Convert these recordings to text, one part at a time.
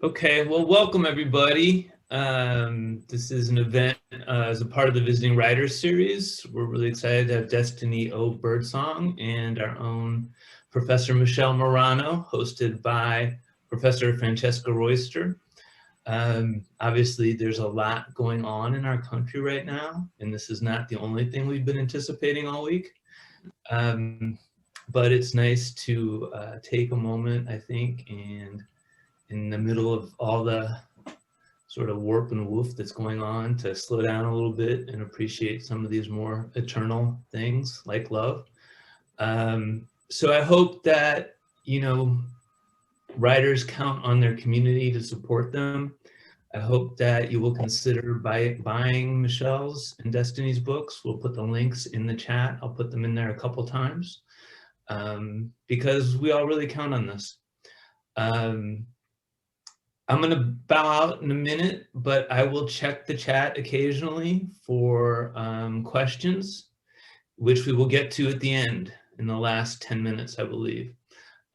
Okay, well, welcome everybody. This is an event as a part of the Visiting Writers Series. We're really excited to have Destiny O Birdsong and our own Professor Michele Morano, hosted by Professor Francesca Royster. Obviously, there's a lot going on in our country right now, and this is not the only thing we've been anticipating all week. But it's nice to take a moment, I think, and in the middle of all the sort of warp and woof that's going on, to slow down a little bit and appreciate some of these more eternal things like love. So I hope that, writers count on their community to support them. I hope that you will consider buying Michele's and Destiny's books. We'll put the links in the chat. I'll put them in there a couple times because we all really count on this. I'm going to bow out in a minute, but I will check the chat occasionally for questions, which we will get to at the end in the last 10 minutes, I believe.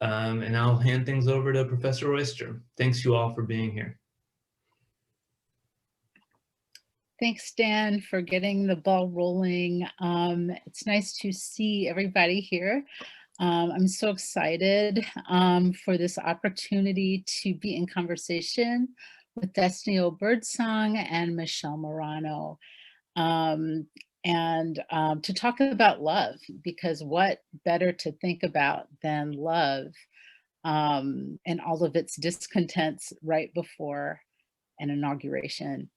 And I'll hand things over to Professor Royster. Thanks you all for being here. Thanks, Dan, for getting the ball rolling. It's nice to see everybody here. I'm so excited for this opportunity to be in conversation with Destiny O Birdsong and Michele Morano, and to talk about love, because what better to think about than love and all of its discontents right before an inauguration.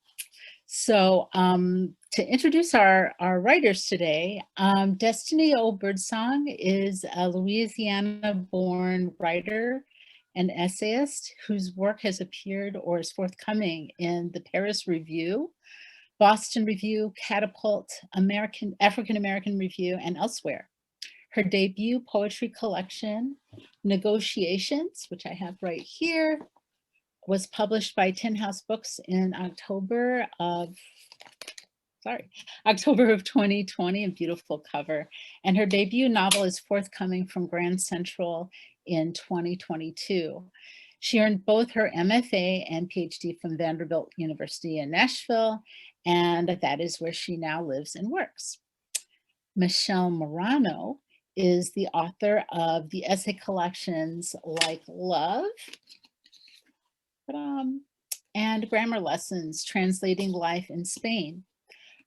So to introduce our writers today, Destiny O Birdsong is a Louisiana-born writer and essayist whose work has appeared or is forthcoming in the Paris Review, Boston Review, Catapult, African American Review, and elsewhere. Her debut poetry collection, Negotiations, which I have right here, was published by Tin House Books in October of 2020, a beautiful cover. And her debut novel is forthcoming from Grand Central in 2022. She earned both her MFA and PhD from Vanderbilt University in Nashville, and that is where she now lives and works. Michele Morano is the author of the essay collections Like Love, and Grammar Lessons, Translating Life in Spain.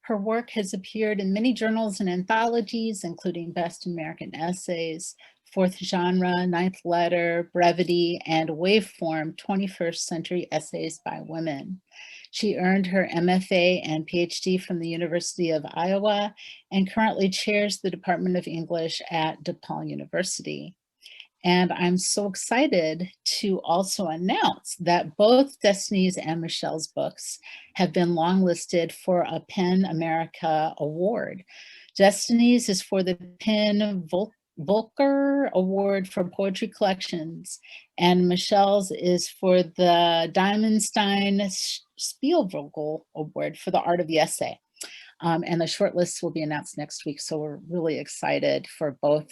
Her work has appeared in many journals and anthologies, including Best American Essays, Fourth Genre, Ninth Letter, Brevity, and Waveform, 21st Century Essays by Women. She earned her MFA and PhD from the University of Iowa and currently chairs the Department of English at DePaul University. And I'm so excited to also announce that both Destiny's and Michele's books have been longlisted for a PEN America Award. Destiny's is for the PEN Volker Award for Poetry Collections, and Michele's is for the Diamondstein Spielvogel Award for the Art of the Essay. And the shortlists will be announced next week, so we're really excited for both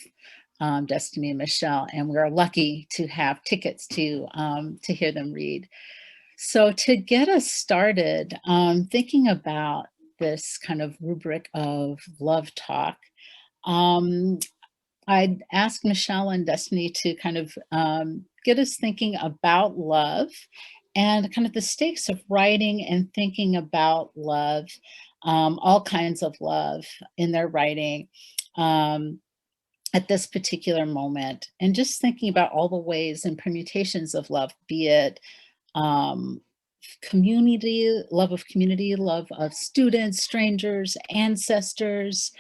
Destiny and Michele, and we're lucky to have tickets to hear them read. So to get us started, thinking about this kind of rubric of love talk, I'd ask Michele and Destiny to kind of get us thinking about love and kind of the stakes of writing and thinking about love, all kinds of love in their writing. At this particular moment, and just thinking about all the ways and permutations of love, be it community, love of students, strangers, ancestors,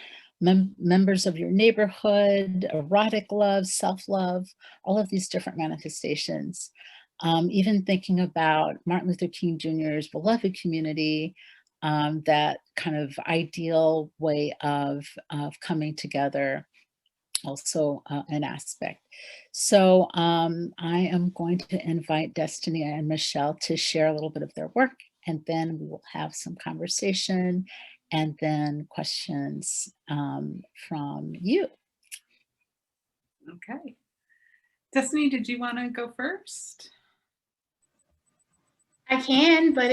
members of your neighborhood, erotic love, self-love, all of these different manifestations. Even thinking about Martin Luther King Jr.'s beloved community, that kind of ideal way of coming together, also an aspect. So I am going to invite Destiny and Michele to share a little bit of their work, and then we will have some conversation and then questions from you. Okay. Destiny, did you want to go first? I can, but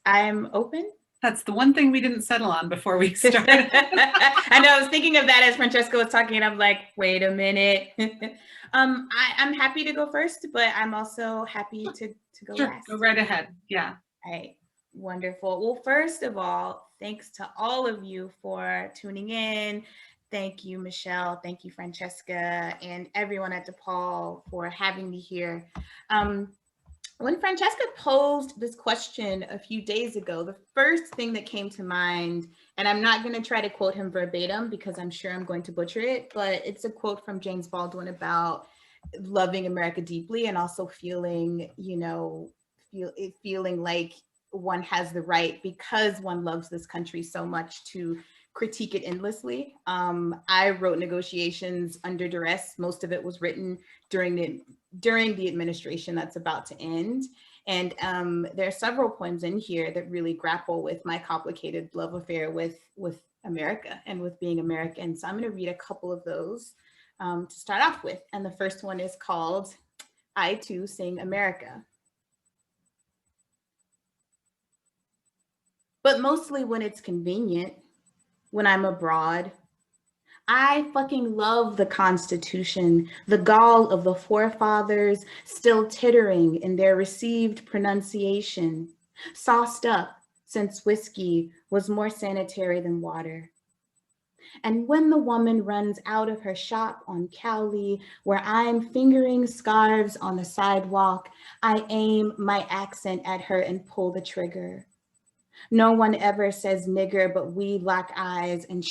I'm open. That's the one thing we didn't settle on before we started. I know, I was thinking of that as Francesca was talking, and I'm like, wait a minute. I'm happy to go first, but I'm also happy to go Sure, last. go right ahead. Yeah. All right, wonderful. Well, first of all, thanks to all of you for tuning in. Thank you, Michele. Thank you, Francesca, and everyone at DePaul for having me here. When Francesca posed this question a few days ago, the first thing that came to mind, and I'm not going to try to quote him verbatim because I'm sure I'm going to butcher it, but it's a quote from James Baldwin about loving America deeply and also feeling, feeling like one has the right, because one loves this country so much, to critique it endlessly. I wrote Negotiations under duress. Most of it was written during the administration that's about to end. And there are several poems in here that really grapple with my complicated love affair with America and with being American. So I'm going to read a couple of those to start off with. And the first one is called I Too Sing America. But mostly when it's convenient, when I'm abroad, I fucking love the Constitution, the gall of the forefathers still tittering in their received pronunciation, sauced up since whiskey was more sanitary than water. And when the woman runs out of her shop on Cowley, where I'm fingering scarves on the sidewalk, I aim my accent at her and pull the trigger. No one ever says nigger, but we lock eyes and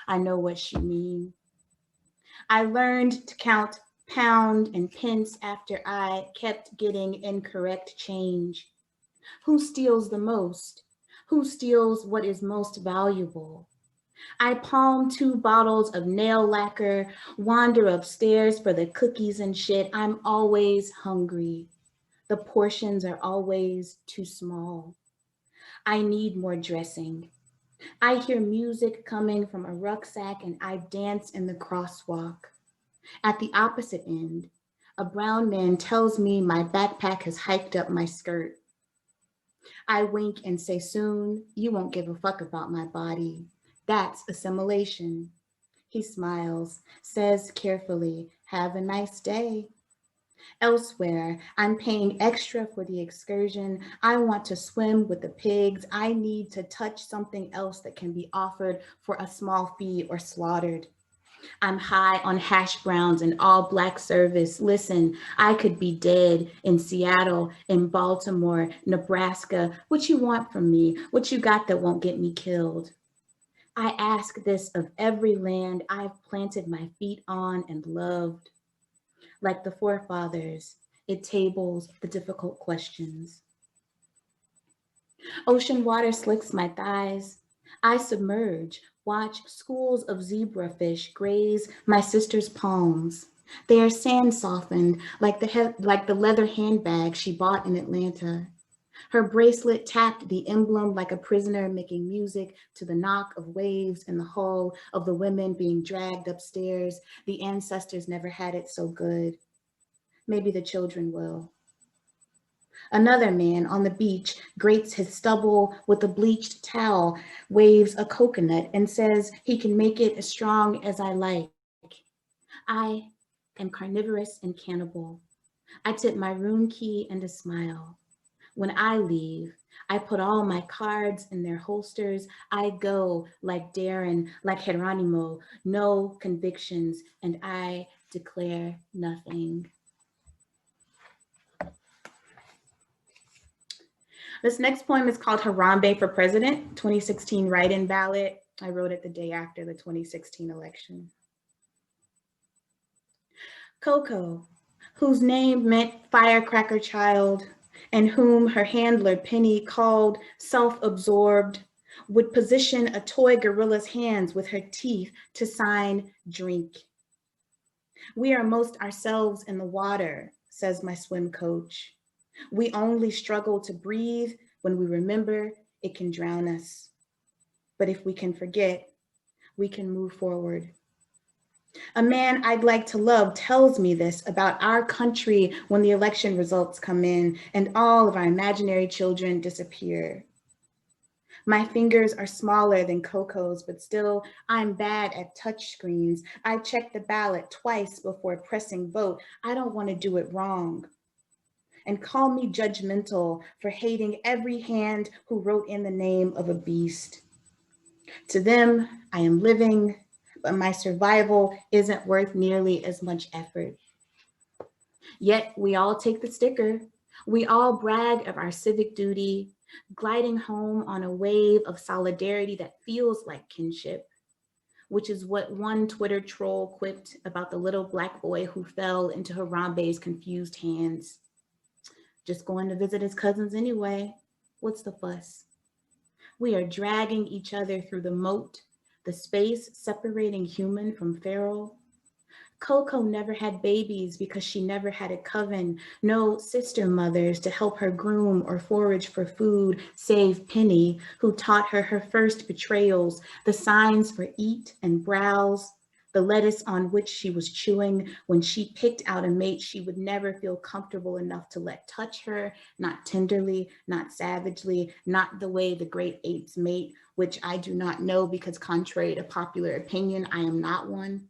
I know what she means. I learned to count pound and pence after I kept getting incorrect change. Who steals the most? Who steals what is most valuable? I palm 2 bottles of nail lacquer, wander upstairs for the cookies and shit. I'm always hungry. The portions are always too small. I need more dressing. I hear music coming from a rucksack and I dance in the crosswalk. At the opposite end, a brown man tells me my backpack has hiked up my skirt. I wink and say, soon, you won't give a fuck about my body. That's assimilation. He smiles, says carefully, have a nice day. Elsewhere, I'm paying extra for the excursion. I want to swim with the pigs. I need to touch something else that can be offered for a small fee or slaughtered. I'm high on hash browns and all Black service. Listen, I could be dead in Seattle, in Baltimore, Nebraska. What you want from me? What you got that won't get me killed? I ask this of every land I've planted my feet on and loved. Like the forefathers, it tables the difficult questions. Ocean water slicks my thighs. I submerge, watch schools of zebrafish graze my sister's palms. They are sand softened like the leather handbag she bought in Atlanta. Her bracelet tapped the emblem like a prisoner making music to the knock of waves in the hull of the women being dragged upstairs. The ancestors never had it so good. Maybe the children will. Another man on the beach grates his stubble with a bleached towel, waves a coconut and says he can make it as strong as I like. I am carnivorous and cannibal. I tip my room key and a smile. When I leave, I put all my cards in their holsters. I go like Darren, like Geronimo, no convictions, and I declare nothing. This next poem is called Harambe for President, 2016 write-in ballot. I wrote it the day after the 2016 election. Coco, whose name meant firecracker child, and whom her handler Penny called self-absorbed, would position a toy gorilla's hands with her teeth to sign drink. We are most ourselves in the water, says my swim coach. We only struggle to breathe when we remember it can drown us. But if we can forget, we can move forward. A man I'd like to love tells me this about our country when the election results come in and all of our imaginary children disappear. My fingers are smaller than Coco's, but still I'm bad at touch screens. I check the ballot twice before pressing vote. I don't want to do it wrong. And call me judgmental for hating every hand who wrote in the name of a beast. To them, I am living, but my survival isn't worth nearly as much effort. Yet we all take the sticker. We all brag of our civic duty, gliding home on a wave of solidarity that feels like kinship, which is what one Twitter troll quipped about the little Black boy who fell into Harambe's confused hands. Just going to visit his cousins anyway. What's the fuss? We are dragging each other through the moat, the space separating human from feral. Coco never had babies because she never had a coven, no sister mothers to help her groom or forage for food, save Penny, who taught her her first betrayals, the signs for eat and browse, the lettuce on which she was chewing when she picked out a mate she would never feel comfortable enough to let touch her, not tenderly, not savagely, not the way the great apes mate, which I do not know because contrary to popular opinion, I am not one.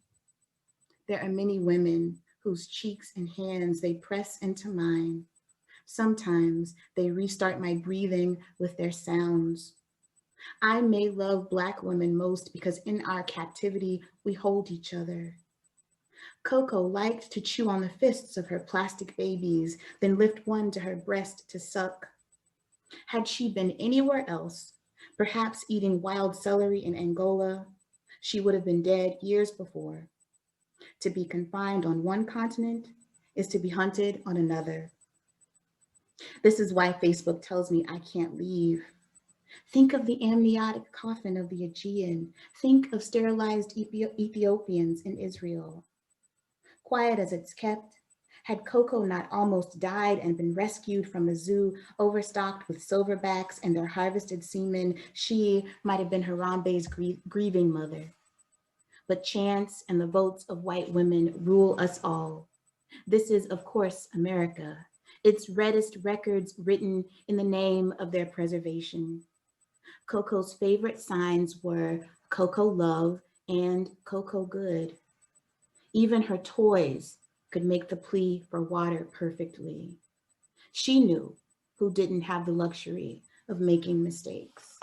There are many women whose cheeks and hands they press into mine. Sometimes they restart my breathing with their sounds. I may love Black women most because in our captivity, we hold each other. Coco liked to chew on the fists of her plastic babies, then lift one to her breast to suck. Had she been anywhere else, perhaps eating wild celery in Angola, she would have been dead years before. To be confined on one continent is to be hunted on another. This is why Facebook tells me I can't leave. Think of the amniotic coffin of the Aegean. Think of sterilized Ethiopians in Israel. Quiet as it's kept, had Coco not almost died and been rescued from a zoo overstocked with silverbacks and their harvested semen, she might have been Harambe's grieving mother. But chance and the votes of white women rule us all. This is, of course, America. Its reddest records written in the name of their preservation. Coco's favorite signs were Coco Love and Coco Good. Even her toys could make the plea for water perfectly. She knew who didn't have the luxury of making mistakes.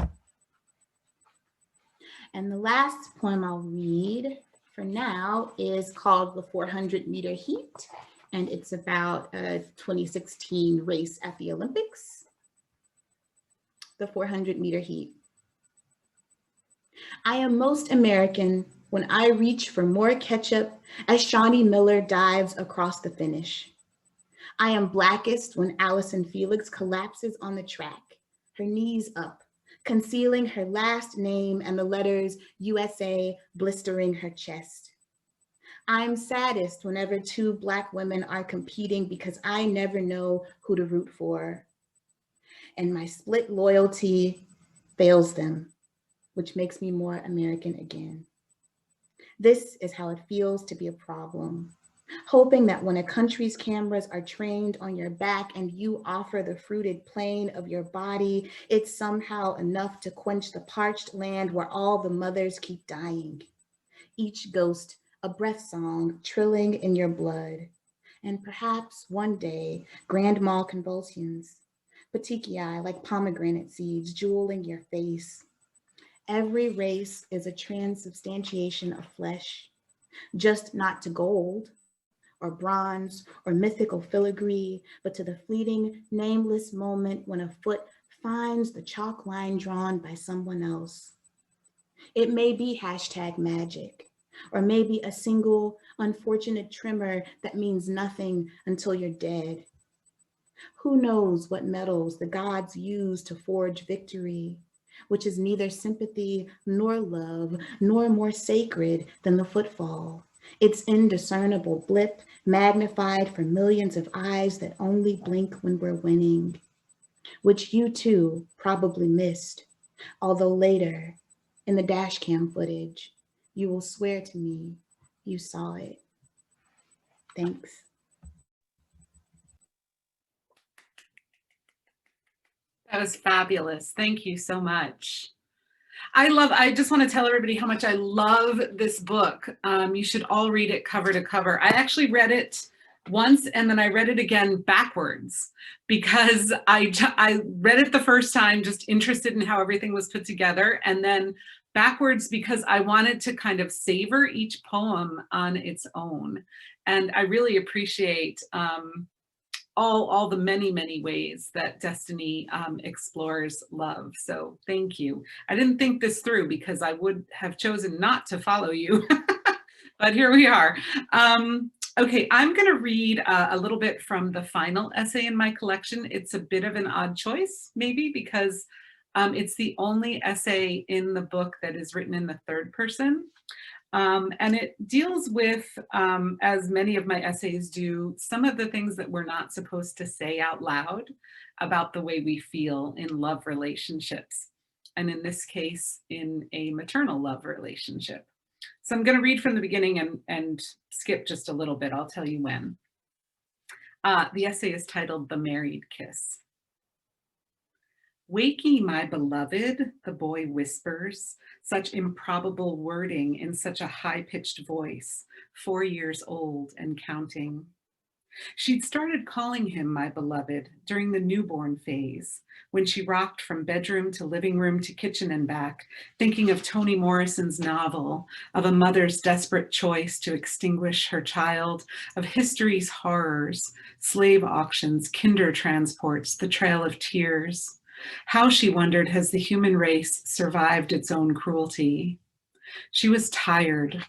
And the last poem I'll read for now is called The 400-Meter Heat, and it's about a 2016 race at the Olympics. The 400-Meter Heat. I am most American when I reach for more ketchup as Shawnee Miller dives across the finish. I am blackest when Allison Felix collapses on the track, her knees up, concealing her last name and the letters USA blistering her chest. I'm saddest whenever two Black women are competing because I never know who to root for. And my split loyalty fails them, which makes me more American again. This is how it feels to be a problem. Hoping that when a country's cameras are trained on your back and you offer the fruited plain of your body, it's somehow enough to quench the parched land where all the mothers keep dying. Each ghost, a breath song trilling in your blood. And perhaps one day, grand mal convulsions, petechiae like pomegranate seeds jeweling your face. Every race is a transubstantiation of flesh, just not to gold, or bronze, or mythical filigree, but to the fleeting, nameless moment when a foot finds the chalk line drawn by someone else. It may be #magic, or maybe a single unfortunate tremor that means nothing until you're dead. Who knows what metals the gods use to forge victory, which is neither sympathy nor love, nor more sacred than the footfall. Its indiscernible blip magnified for millions of eyes that only blink when we're winning, which you too probably missed, although later in the dash cam footage, you will swear to me you saw it. Thanks. That was fabulous. Thank you so much. I just want to tell everybody how much I love this book. You should all read it cover to cover. I actually read it once and then I read it again backwards because I read it the first time just interested in how everything was put together, and then backwards because I wanted to kind of savor each poem on its own. And I really appreciate all the many ways that Destiny explores love. So thank you. I didn't think this through because I would have chosen not to follow you, but here we are. Okay, I'm gonna read a little bit from the final essay in my collection. It's a bit of an odd choice, maybe, because it's the only essay in the book that is written in the third person. And it deals with, as many of my essays do, some of the things that we're not supposed to say out loud about the way we feel in love relationships. And in this case, in a maternal love relationship. So I'm going to read from the beginning and skip just a little bit. I'll tell you when. The essay is titled The Married Kiss. "Wakey, my beloved," the boy whispers, such improbable wording in such a high-pitched voice, 4 years old and counting. She'd started calling him my beloved during the newborn phase, when she rocked from bedroom to living room to kitchen and back, thinking of Toni Morrison's novel, of a mother's desperate choice to extinguish her child, of history's horrors, slave auctions, kinder transports, the trail of tears. How, she wondered, has the human race survived its own cruelty? She was tired.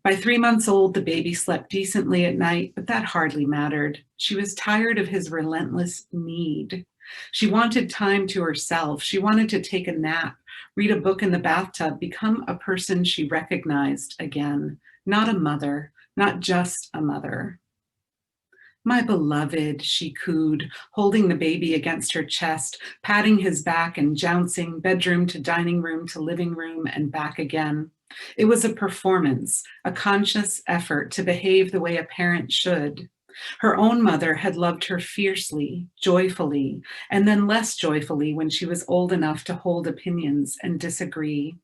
By 3 months old, the baby slept decently at night, but that hardly mattered. She was tired of his relentless need. She wanted time to herself. She wanted to take a nap, read a book in the bathtub, become a person she recognized again, not a mother, not just a mother. "My beloved," she cooed, holding the baby against her chest, patting his back and jouncing bedroom to dining room to living room and back again. It was a performance, a conscious effort to behave the way a parent should. Her own mother had loved her fiercely, joyfully, and then less joyfully when she was old enough to hold opinions and disagree.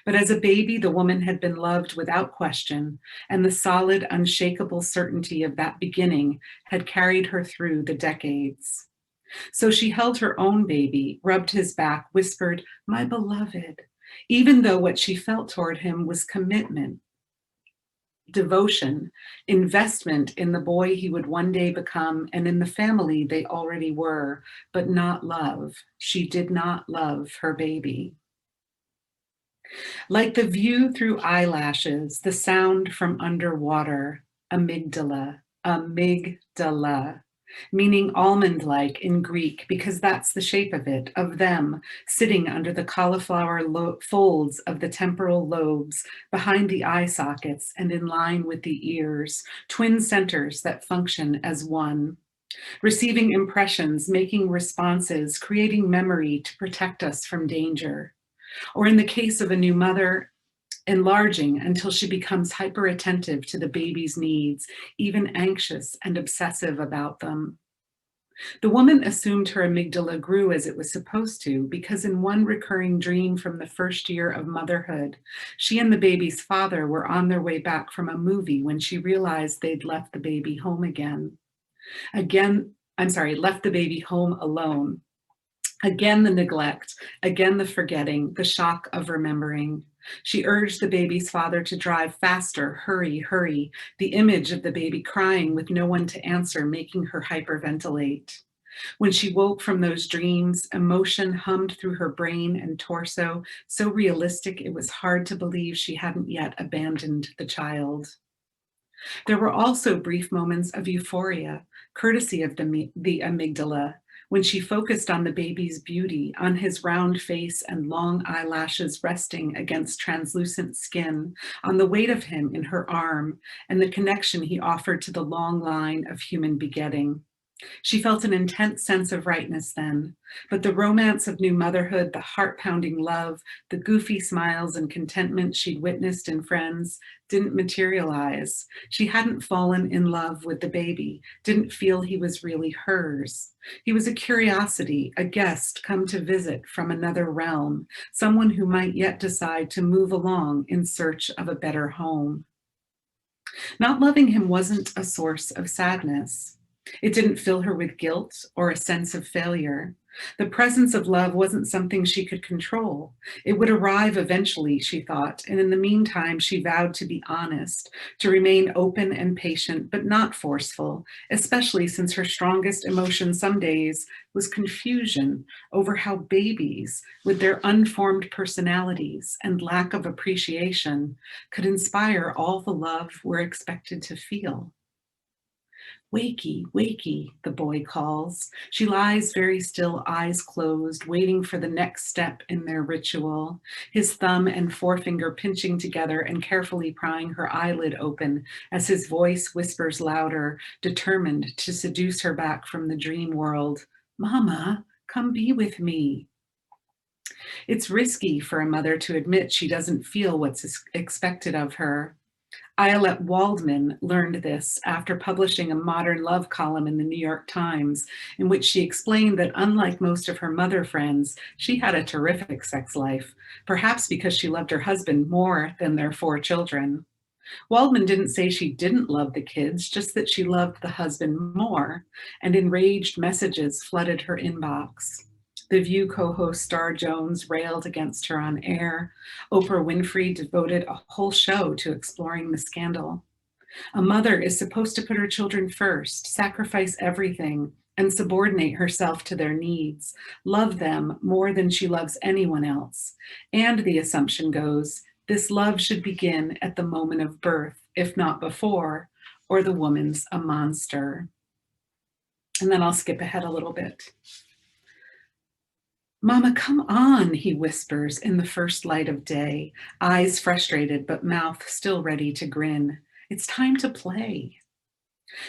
But as a baby, the woman had been loved without question, and the solid, unshakable certainty of that beginning had carried her through the decades. So she held her own baby, rubbed his back, whispered, "My beloved," even though what she felt toward him was commitment, devotion, investment in the boy he would one day become and in the family they already were, but not love. She did not love her baby. Like the view through eyelashes, the sound from underwater, amygdala, amygdala, meaning almond-like in Greek, because that's the shape of it, of them, sitting under the cauliflower folds of the temporal lobes, behind the eye sockets and in line with the ears, twin centers that function as one. Receiving impressions, making responses, creating memory to protect us from danger. Or in the case of a new mother, enlarging until she becomes hyper-attentive to the baby's needs, even anxious and obsessive about them. The woman assumed her amygdala grew as it was supposed to, because in one recurring dream from the first year of motherhood, she and the baby's father were on their way back from a movie when she realized they'd left the baby home again. Left the baby home alone. Again, the neglect, again, the forgetting, the shock of remembering. She urged the baby's father to drive faster, hurry, hurry, the image of the baby crying with no one to answer, making her hyperventilate. When she woke from those dreams, emotion hummed through her brain and torso, so realistic it was hard to believe she hadn't yet abandoned the child. There were also brief moments of euphoria, courtesy of the amygdala, when she focused on the baby's beauty, on his round face and long eyelashes resting against translucent skin, on the weight of him in her arm, and the connection he offered to the long line of human begetting. She felt an intense sense of rightness then, but the romance of new motherhood, the heart-pounding love, the goofy smiles and contentment she'd witnessed in friends didn't materialize. She hadn't fallen in love with the baby, didn't feel he was really hers. He was a curiosity, a guest come to visit from another realm, someone who might yet decide to move along in search of a better home. Not loving him wasn't a source of sadness. It didn't fill her with guilt or a sense of failure. The presence of love wasn't something she could control. It would arrive eventually, she thought, and in the meantime, she vowed to be honest, to remain open and patient, but not forceful, especially since her strongest emotion some days was confusion over how babies, with their unformed personalities and lack of appreciation, could inspire all the love we're expected to feel. Wakey, wakey, the boy calls. She lies very still, eyes closed, waiting for the next step in their ritual, his thumb and forefinger pinching together and carefully prying her eyelid open as his voice whispers louder, determined to seduce her back from the dream world. Mama, come be with me. It's risky for a mother to admit she doesn't feel what's expected of her. Ayelet Waldman learned this after publishing a modern love column in the New York Times, in which she explained that unlike most of her mother friends, she had a terrific sex life, perhaps because she loved her husband more than their 4 children. Waldman didn't say she didn't love the kids, just that she loved the husband more, and enraged messages flooded her inbox. The View co-host Star Jones railed against her on air. Oprah Winfrey devoted a whole show to exploring the scandal. A mother is supposed to put her children first, sacrifice everything, and subordinate herself to their needs, love them more than she loves anyone else. And the assumption goes, this love should begin at the moment of birth, if not before, or the woman's a monster. And then I'll skip ahead a little bit. Mama, come on, he whispers in the first light of day, eyes frustrated but mouth still ready to grin. It's time to play.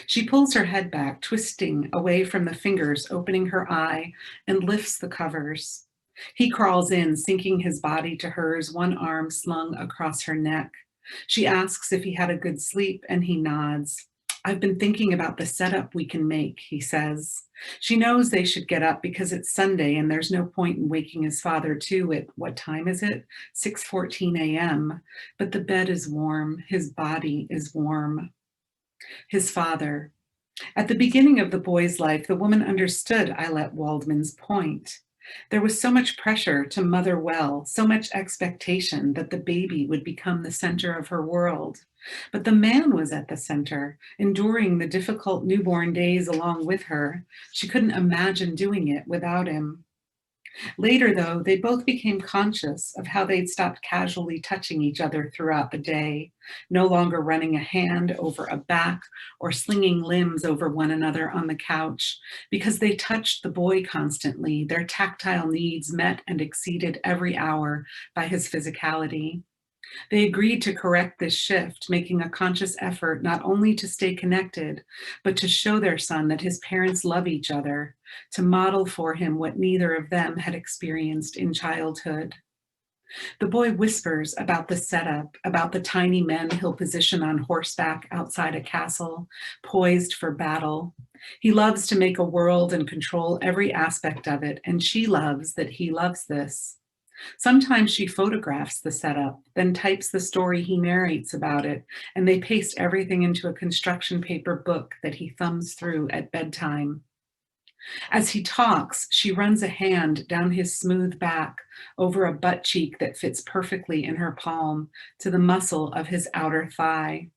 She pulls her head back, twisting away from the fingers opening her eye, and lifts the covers. He crawls in, sinking his body to hers, one arm slung across her neck. She asks if he had a good sleep, and he nods. I've been thinking about the setup we can make, he says. She knows they should get up because it's Sunday and there's no point in waking his father too at, what time is it? 6:14 a.m. But the bed is warm, his body is warm. His father. At the beginning of the boy's life, the woman understood Ayelet Waldman's point. There was so much pressure to mother well, so much expectation that the baby would become the center of her world. But the man was at the center, enduring the difficult newborn days along with her. She couldn't imagine doing it without him. Later, though, they both became conscious of how they'd stopped casually touching each other throughout the day, no longer running a hand over a back or slinging limbs over one another on the couch, because they touched the boy constantly, their tactile needs met and exceeded every hour by his physicality. They agreed to correct this shift, making a conscious effort not only to stay connected, but to show their son that his parents love each other, to model for him what neither of them had experienced in childhood. The boy whispers about the setup, about the tiny men he'll position on horseback outside a castle, poised for battle. He loves to make a world and control every aspect of it, and she loves that he loves this. Sometimes she photographs the setup, then types the story he narrates about it, and they paste everything into a construction paper book that he thumbs through at bedtime. As he talks, she runs a hand down his smooth back, over a butt cheek that fits perfectly in her palm, to the muscle of his outer thigh.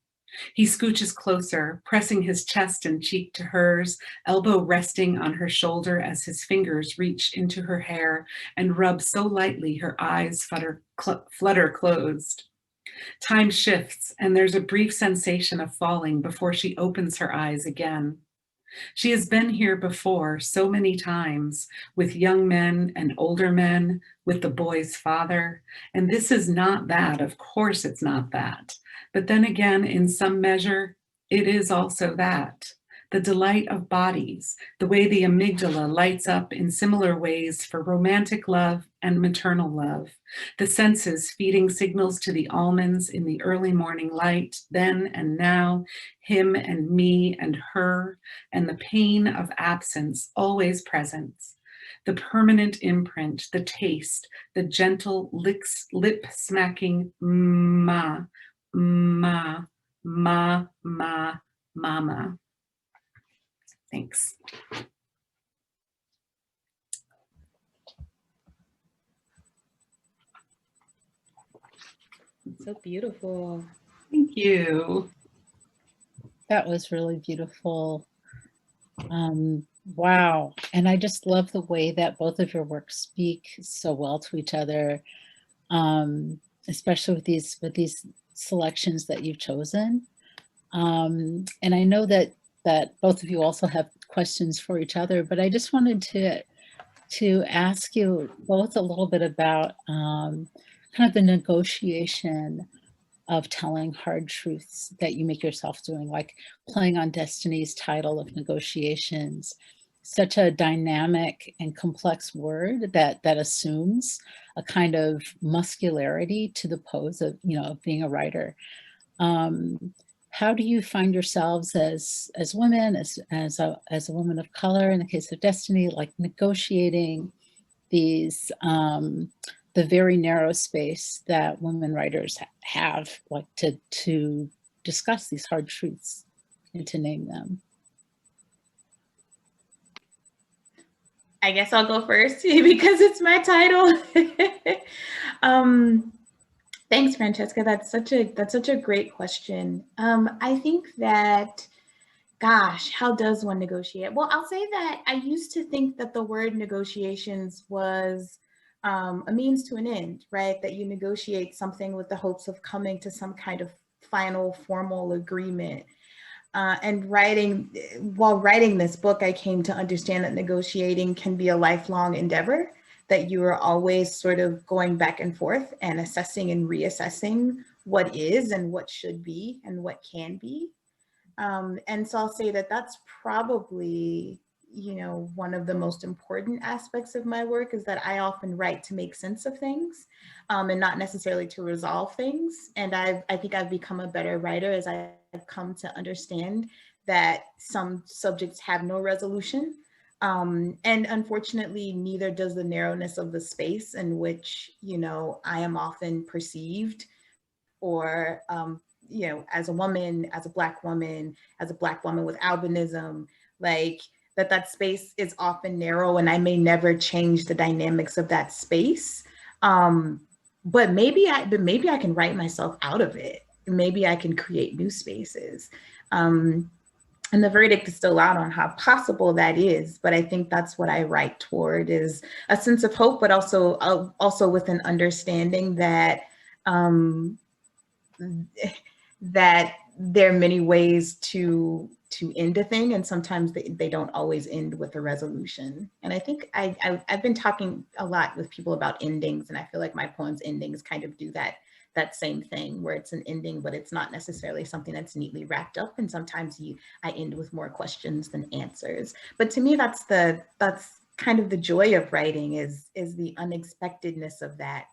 He scooches closer, pressing his chest and cheek to hers, elbow resting on her shoulder as his fingers reach into her hair and rub so lightly her eyes flutter closed. Time shifts, and there's a brief sensation of falling before she opens her eyes again. She has been here before so many times, with young men and older men, with the boy's father, and this is not that. Of course it's not that. But then again, in some measure, it is also that. the delight of bodies, the way the amygdala lights up in similar ways for romantic love and maternal love, the senses feeding signals to the almonds in the early morning light, then and now, him and me and her, and the pain of absence always present, the permanent imprint, the taste, the gentle lip-smacking ma, ma, ma, ma, mama. Thanks. So beautiful. Thank you. That was really beautiful. Wow. And I just love the way that both of your works speak so well to each other, especially with these selections that you've chosen. And I know that both of you also have questions for each other, but I just wanted to ask you both a little bit about kind of the negotiation of telling hard truths that you make yourself doing, like playing on Destiny's title of negotiations, such a dynamic and complex word that assumes a kind of muscularity to the pose of, of being a writer. How do you find yourselves as women, as a woman of color, in the case of Destiny, like negotiating these, the very narrow space that women writers have, like to discuss these hard truths and to name them? I guess I'll go first because it's my title. Thanks, Francesca. That's such a great question. I think that, gosh, how does one negotiate? Well, I'll say that I used to think that the word negotiations was a means to an end, right? That you negotiate something with the hopes of coming to some kind of final formal agreement. And while writing this book, I came to understand that negotiating can be a lifelong endeavor, that you are always sort of going back and forth and assessing and reassessing what is and what should be and what can be. And so I'll say that that's probably, one of the most important aspects of my work, is that I often write to make sense of things, and not necessarily to resolve things. And I think I've become a better writer as I've come to understand that some subjects have no resolution. And unfortunately, neither does the narrowness of the space in which, I am often perceived, or, as a woman, as a Black woman with albinism, like that space is often narrow, and I may never change the dynamics of that space. But maybe I can write myself out of it. Maybe I can create new spaces. And the verdict is still out on how possible that is, but I think that's what I write toward, is a sense of hope, but also with an understanding that that there are many ways to end a thing, and sometimes they don't always end with a resolution. And I think I've been talking a lot with people about endings, and I feel like my poem's endings kind of do that same thing, where it's an ending, but it's not necessarily something that's neatly wrapped up. And sometimes I end with more questions than answers. But to me, that's kind of the joy of writing, is the unexpectedness of that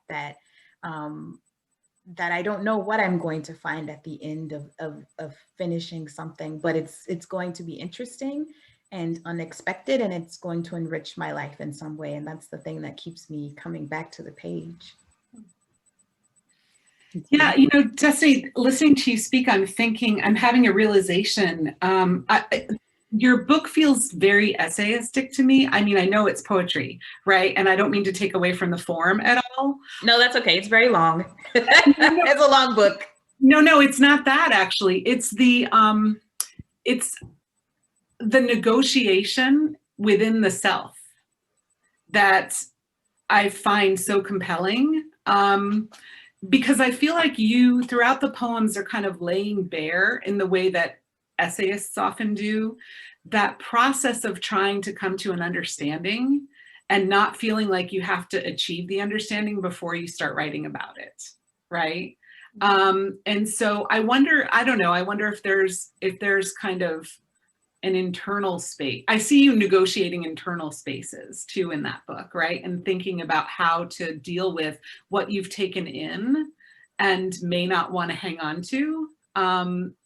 I don't know what I'm going to find at the end of finishing something, but it's going to be interesting and unexpected, and it's going to enrich my life in some way. And that's the thing that keeps me coming back to the page. Yeah, Destiny, listening to you speak, I'm having a realization. Your book feels very essayistic to me. I mean, I know it's poetry, right? And I don't mean to take away from the form at all. No, that's okay. It's very long. It's a long book. No, it's not that, actually. It's the negotiation within the self that I find so compelling. Because I feel like you, throughout the poems, are kind of laying bare, in the way that essayists often do, that process of trying to come to an understanding and not feeling like you have to achieve the understanding before you start writing about it, right? And so I wonder if there's kind of an internal space. I see you negotiating internal spaces too in that book, right? And thinking about how to deal with what you've taken in and may not want to hang on to,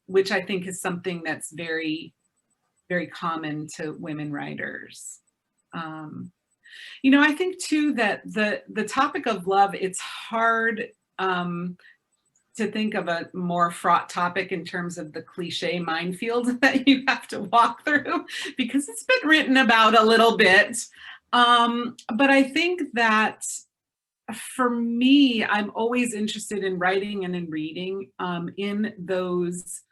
which I think is something that's very, very common to women writers. You know, I think too that the topic of love, it's hard to think of a more fraught topic in terms of the cliche minefield that you have to walk through, because it's been written about a little bit. But I think that for me, I'm always interested in writing and in reading in those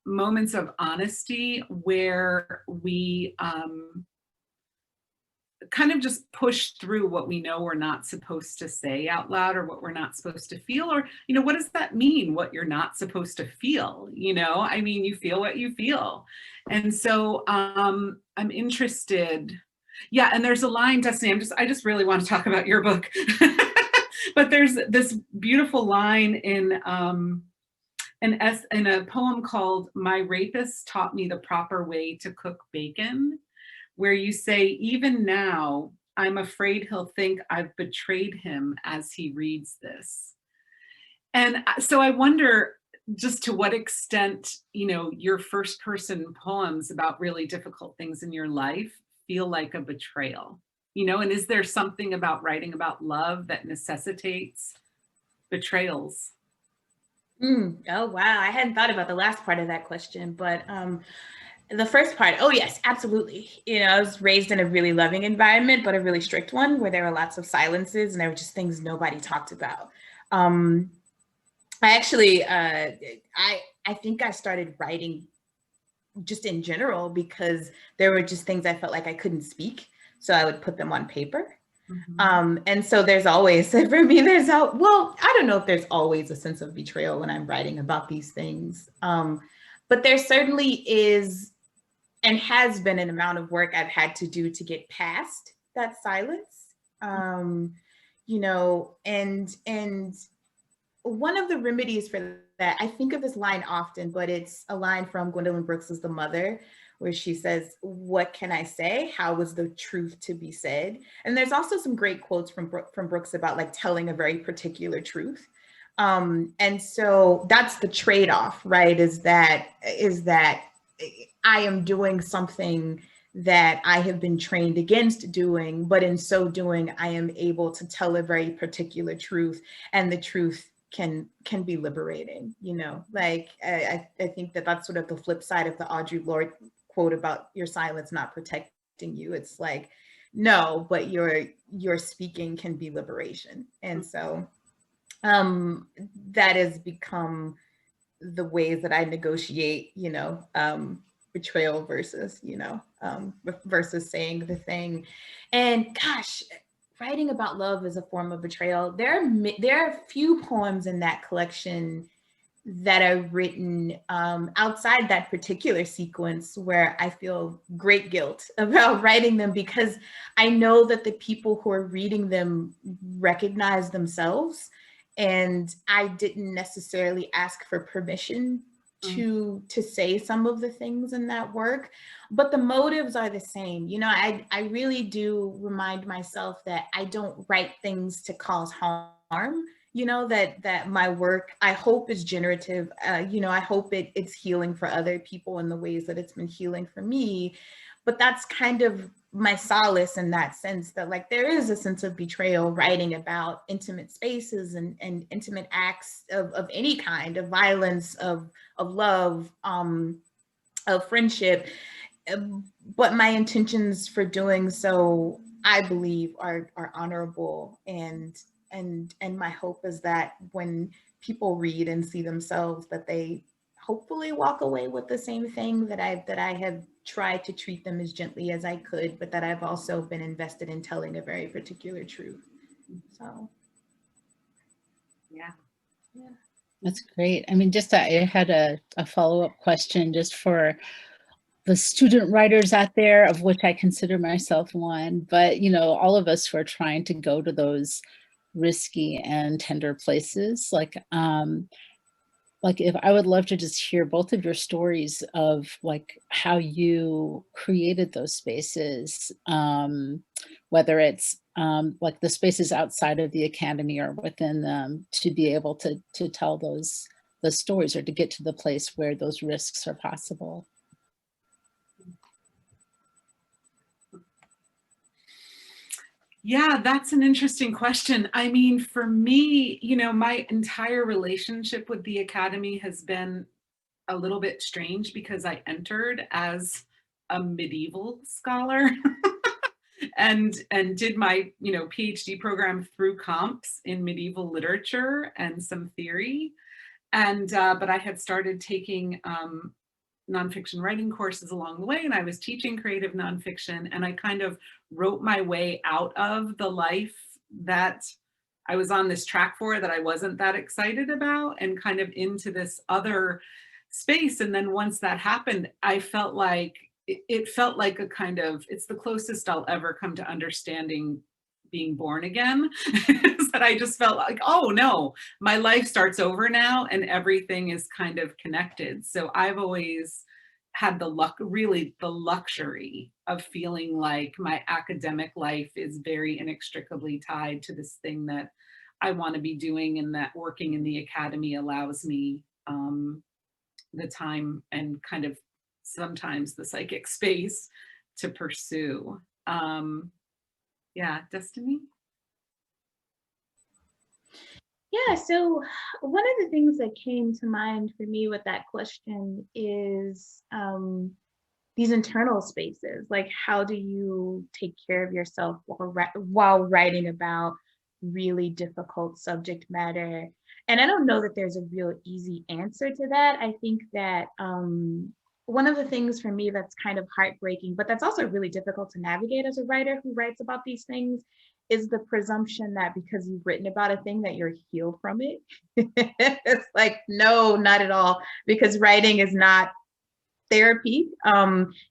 moments of honesty where we kind of just push through what we know we're not supposed to say out loud, or what we're not supposed to feel, or, you know, what does that mean, what you're not supposed to feel? You know, I mean, you feel what you feel. And so I'm interested. Yeah, and there's a line, Destiny, I just really want to talk about your book. But there's this beautiful line in a poem called "My Rapist Taught Me the Proper Way to Cook Bacon," where you say, "Even now, I'm afraid he'll think I've betrayed him as he reads this." And so I wonder just to what extent, you know, your first person poems about really difficult things in your life feel like a betrayal, you know, and is there something about writing about love that necessitates betrayals? Oh, wow. I hadn't thought about the last part of that question, but the first part, oh yes, absolutely. You know, I was raised in a really loving environment, but a really strict one where there were lots of silences and there were just things nobody talked about. I actually, I think I started writing just in general because there were just things I felt like I couldn't speak. So I would put them on paper. And so there's always, for me, well, I don't know if there's always a sense of betrayal when I'm writing about these things. But there certainly is and has been an amount of work I've had to do to get past that silence. You know, and one of the remedies for that, I think of this line often, but it's a line from Gwendolyn Brooks's The Mother, where she says, "What can I say? How was the truth to be said?" And there's also some great quotes from Brooks about like telling a very particular truth. And so that's the trade-off, right? Is that I am doing something that I have been trained against doing, but in so doing, I am able to tell a very particular truth, and the truth can be liberating, you know? Like, I think that that's sort of the flip side of the Audre Lorde quote about your silence not protecting you. It's like, no, but your speaking can be liberation. And so that has become the ways that I negotiate, you know, betrayal versus, you know, versus saying the thing. And gosh, writing about love is a form of betrayal. There are few poems in that collection that are written outside that particular sequence where I feel great guilt about writing them, because I know that the people who are reading them recognize themselves, and I didn't necessarily ask for permission to say some of the things in that work, but the motives are the same. You know, I really do remind myself that I don't write things to cause harm. You know, that my work, I hope, is generative. You know, I hope it's healing for other people in the ways that it's been healing for me. But that's kind of my solace in that sense, that like there is a sense of betrayal writing about intimate spaces and intimate acts of any kind, of violence, of love, of friendship. But my intentions for doing so, I believe, are honorable, and my hope is that when people read and see themselves, that they hopefully walk away with the same thing, that I have tried to treat them as gently as I could, but that I've also been invested in telling a very particular truth. So, yeah. That's great. I mean, just I had a follow-up question just for the student writers out there, of which I consider myself one, but you know, all of us who are trying to go to those risky and tender places, like like, if I would love to just hear both of your stories of like how you created those spaces, whether it's like the spaces outside of the academy or within them, to be able to tell those stories, or to get to the place where those risks are possible. Yeah, that's an interesting question. I mean, for me, you know, my entire relationship with the Academy has been a little bit strange because I entered as a medieval scholar and did my, you know, PhD program through comps in medieval literature and some theory. And but I had started taking nonfiction writing courses along the way, and I was teaching creative nonfiction, and I kind of wrote my way out of the life that I was on this track for that I wasn't that excited about, and kind of into this other space. And then once that happened, I felt like it felt like a kind of, it's the closest I'll ever come to understanding being born again. Is that I just felt like, oh no, my life starts over now and everything is kind of connected. So I've always had the really the luxury of feeling like my academic life is very inextricably tied to this thing that I want to be doing, and that working in the academy allows me the time and kind of sometimes the psychic space to pursue. Yeah, Destiny? Yeah, so one of the things that came to mind for me with that question is these internal spaces. Like, how do you take care of yourself while writing about really difficult subject matter? And I don't know that there's a real easy answer to that. I think that one of the things for me that's kind of heartbreaking, but that's also really difficult to navigate as a writer who writes about these things, is the presumption that because you've written about a thing that you're healed from it. It's like, no, not at all, because writing is not therapy.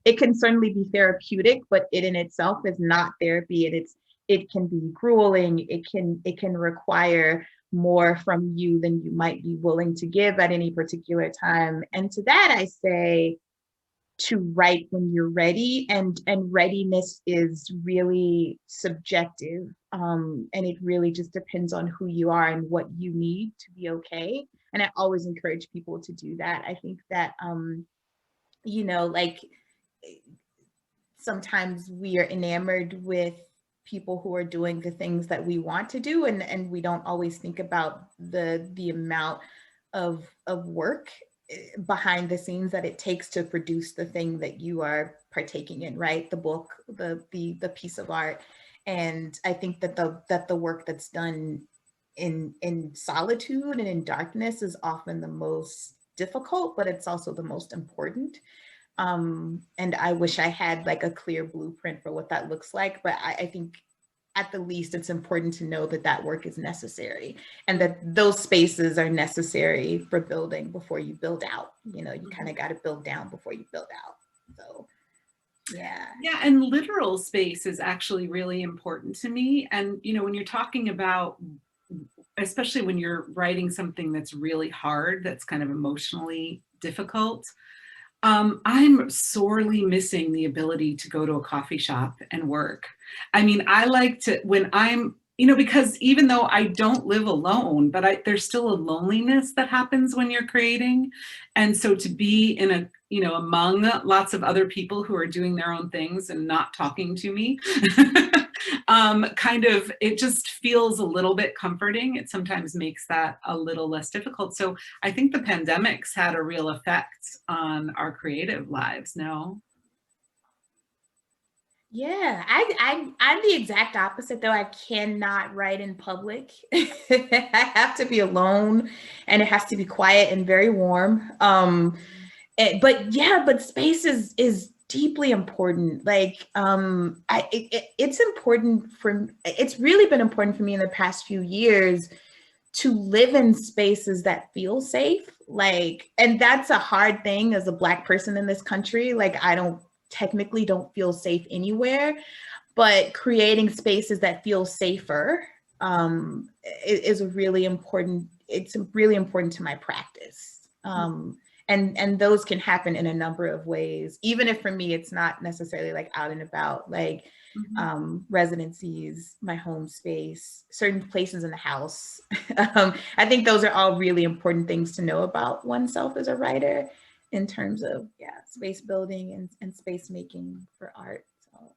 It can certainly be therapeutic, but it in itself is not therapy, and it can be grueling. It can require more from you than you might be willing to give at any particular time. And to that I say, to write when you're ready, and readiness is really subjective, and it really just depends on who you are and what you need to be okay. And I always encourage people to do that. I think that you know, like, sometimes we are enamored with people who are doing the things that we want to do, and we don't always think about the amount of work behind the scenes that it takes to produce the thing that you are partaking in, right? The book, the piece of art. And I think that the work that's done in solitude and in darkness is often the most difficult, but it's also the most important. And I wish I had like a clear blueprint for what that looks like, but I think at the least it's important to know that that work is necessary, and that those spaces are necessary for building before you build out. You know, you kind of got to build down before you build out. So yeah. Yeah, and literal space is actually really important to me. And, you know, when you're talking about, especially when you're writing something that's really hard, that's kind of emotionally difficult, I'm sorely missing the ability to go to a coffee shop and work. I mean, I like to, when I'm, you know, because even though I don't live alone, but there's still a loneliness that happens when you're creating. And so to be in a, you know, among lots of other people who are doing their own things and not talking to me, kind of, it just feels a little bit comforting. It sometimes makes that a little less difficult. So I think the pandemic's had a real effect on our creative lives, no? Yeah, I'm the exact opposite though. I cannot write in public. I have to be alone, and it has to be quiet and very warm. But space is deeply important. Like, it's important it's really been important for me in the past few years to live in spaces that feel safe. Like, and that's a hard thing as a Black person in this country. Like, I technically don't feel safe anywhere, but creating spaces that feel safer is a really important, it's really important to my practice. And those can happen in a number of ways, even if for me it's not necessarily like out and about, like residencies, my home space, certain places in the house. I think those are all really important things to know about oneself as a writer in terms of space building and space making for art. So.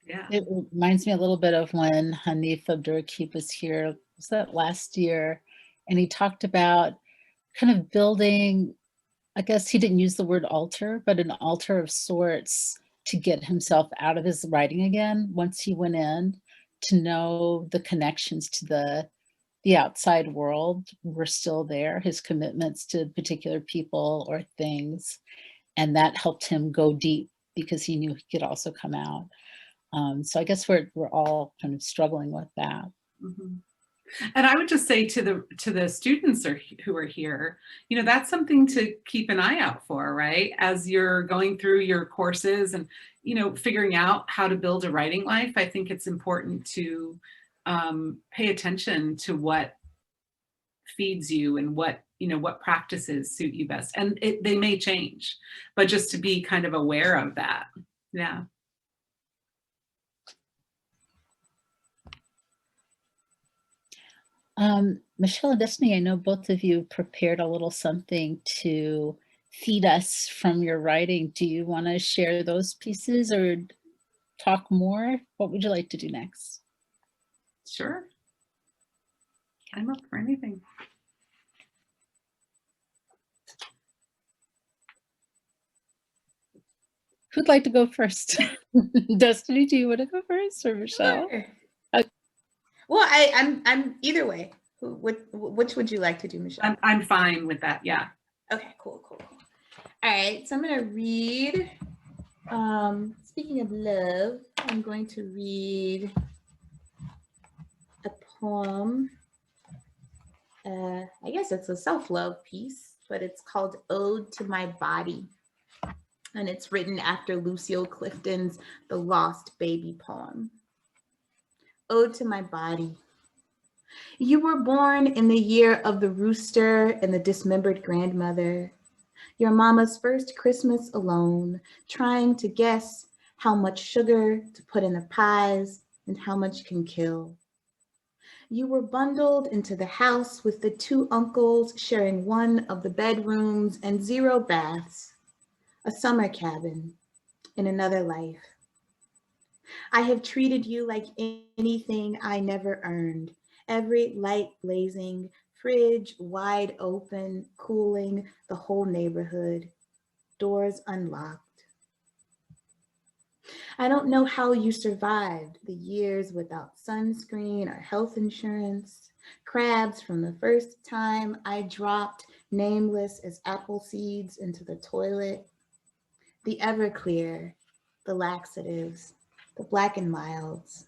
Yeah. It reminds me a little bit of when Hanif Abdurraqib was here, was that last year? And he talked about kind of building, I guess he didn't use the word altar, but an altar of sorts to get himself out of his writing again once he went in, to know the connections to the outside world were still there, his commitments to particular people or things. And that helped him go deep because he knew he could also come out. So I guess we're all kind of struggling with that. Mm-hmm. And I would just say to the students who are here, you know, that's something to keep an eye out for, right? As you're going through your courses and, you know, figuring out how to build a writing life, I think it's important to pay attention to what feeds you and what, you know, what practices suit you best. And they may change, but just to be kind of aware of that. Yeah. Michele and Destiny, I know both of you prepared a little something to feed us from your writing. Do you want to share those pieces or talk more? What would you like to do next? Sure. I'm up for anything. Who'd like to go first? Destiny, do you want to go first or Michele? Sure. Okay. Well, I'm either way. Which would you like to do, Michele? I'm fine with that. Yeah. Okay, cool. All right, so I'm gonna read. Speaking of love, I'm going to read a poem. I guess it's a self-love piece, but it's called "Ode to My Body," and it's written after Lucille Clifton's "The Lost Baby" poem. Ode to my body. You were born in the year of the rooster and the dismembered grandmother. Your mama's first Christmas alone, trying to guess how much sugar to put in the pies and how much can kill. You were bundled into the house with the two uncles sharing one of the bedrooms and 0 baths, a summer cabin in another life. I have treated you like anything I never earned. Every light blazing, fridge wide open, cooling the whole neighborhood, doors unlocked. I don't know how you survived the years without sunscreen or health insurance, crabs from the first time I dropped nameless as apple seeds into the toilet, the Everclear, the laxatives, the Black and Milds.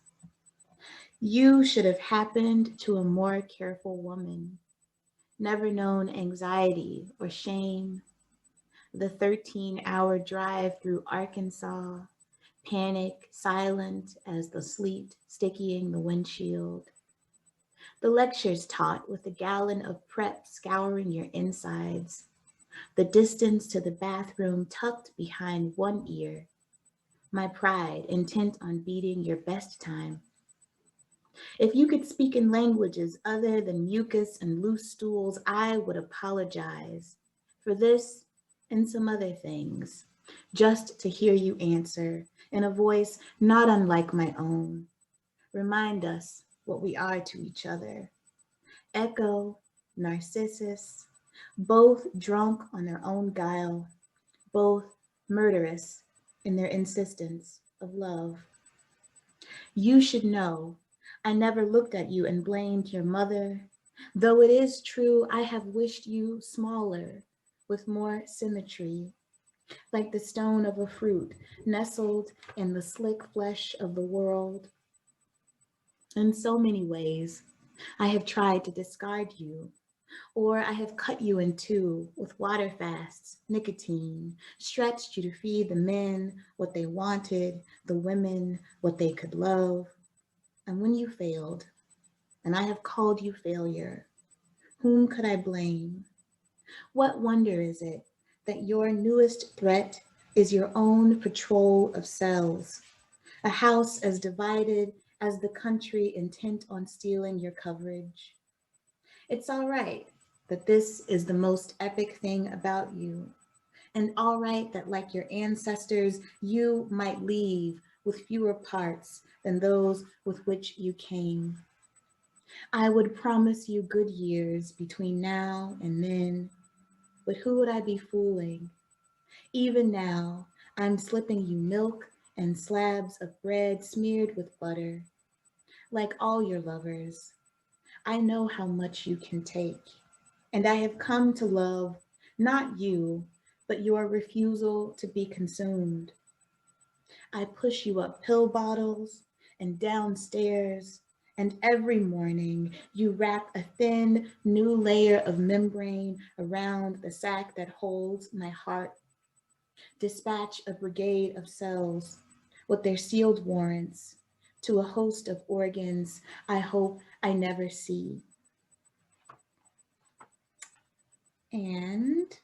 You should have happened to a more careful woman, never known anxiety or shame. The 13-hour drive through Arkansas, panic silent as the sleet stickying the windshield. The lectures taught with a gallon of prep scouring your insides. The distance to the bathroom tucked behind one ear. My pride intent on beating your best time. If you could speak in languages other than mucus and loose stools, I would apologize for this and some other things, just to hear you answer in a voice not unlike my own. Remind us what we are to each other. Echo, Narcissus, both drunk on their own guile, both murderous in their insistence of love. You should know I never looked at you and blamed your mother, though it is true I have wished you smaller, with more symmetry, like the stone of a fruit nestled in the slick flesh of the world. In so many ways, I have tried to discard you, or I have cut you in two with water fasts, nicotine, stretched you to feed the men what they wanted, the women what they could love. And when you failed, and I have called you failure, Whom could I blame? What wonder is it that your newest threat is your own patrol of cells, a house as divided as the country intent on stealing your coverage? It's all right that this is the most epic thing about you, and all right that, like your ancestors, you might leave with fewer parts than those with which you came. I would promise you good years between now and then, but who would I be fooling? Even now, I'm slipping you milk and slabs of bread smeared with butter. Like all your lovers, I know how much you can take, and I have come to love not you, but your refusal to be consumed. I push you up pill bottles and downstairs, and every morning you wrap a thin new layer of membrane around the sack that holds my heart. Dispatch a brigade of cells with their sealed warrants to a host of organs I hope I never see. And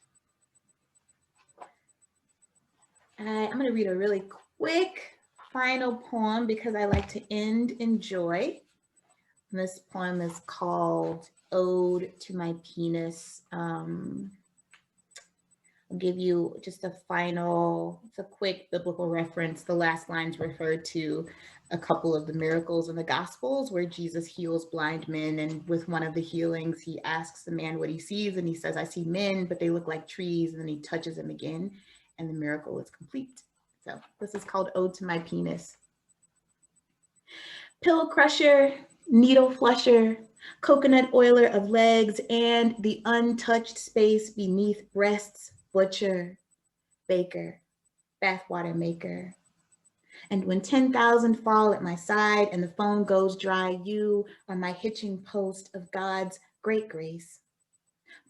I'm going to read a really quick final poem because I like to end in joy. This poem is called Ode to My Penis. I'll give you just a quick biblical reference. The last lines refer to a couple of the miracles in the Gospels where Jesus heals blind men. And with one of the healings, he asks the man what he sees. And he says, I see men, but they look like trees. And then he touches them again, and the miracle is complete. So this is called Ode to My Penis. Pill crusher, needle flusher, coconut oiler of legs, and the untouched space beneath breasts, butcher, baker, bathwater maker. And when 10,000 fall at my side and the phone goes dry, you are my hitching post of God's great grace.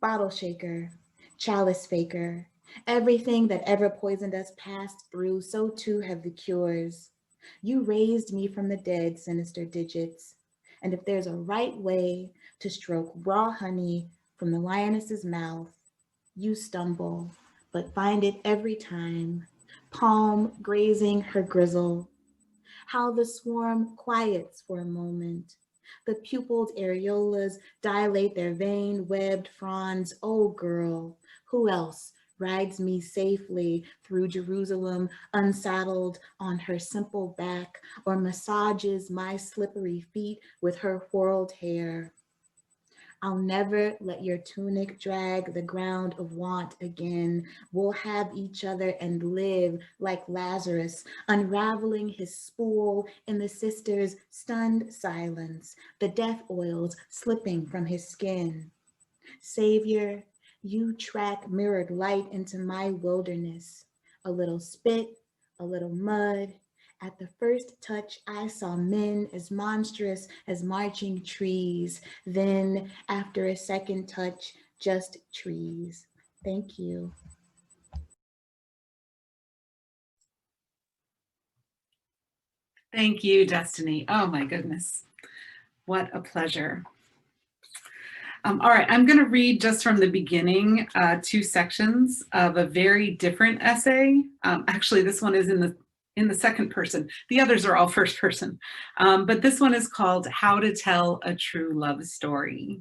Bottle shaker, chalice faker, everything that ever poisoned us passed through, so too have the cures. You raised me from the dead, sinister digits. And if there's a right way to stroke raw honey from the lioness's mouth, you stumble, but find it every time, palm grazing her grizzle. How the swarm quiets for a moment. The pupilled areolas dilate their vein-webbed fronds. Oh girl, who else rides me safely through Jerusalem, unsaddled on her simple back, or massages my slippery feet with her whirled hair? I'll never let your tunic drag the ground of want again. We'll have each other and live like Lazarus, unraveling his spool in the sister's stunned silence, the death oils slipping from his skin. Savior, you track mirrored light into my wilderness. A little spit, a little mud. At the first touch, I saw men as monstrous as marching trees. Then, after a second touch, just trees. Thank you. Thank you, Destiny. Oh my goodness. What a pleasure. All right, I'm going to read just from the beginning 2 sections of a very different essay. Actually, this one is in the second person. The others are all first person. But this one is called How to Tell a True Love Story.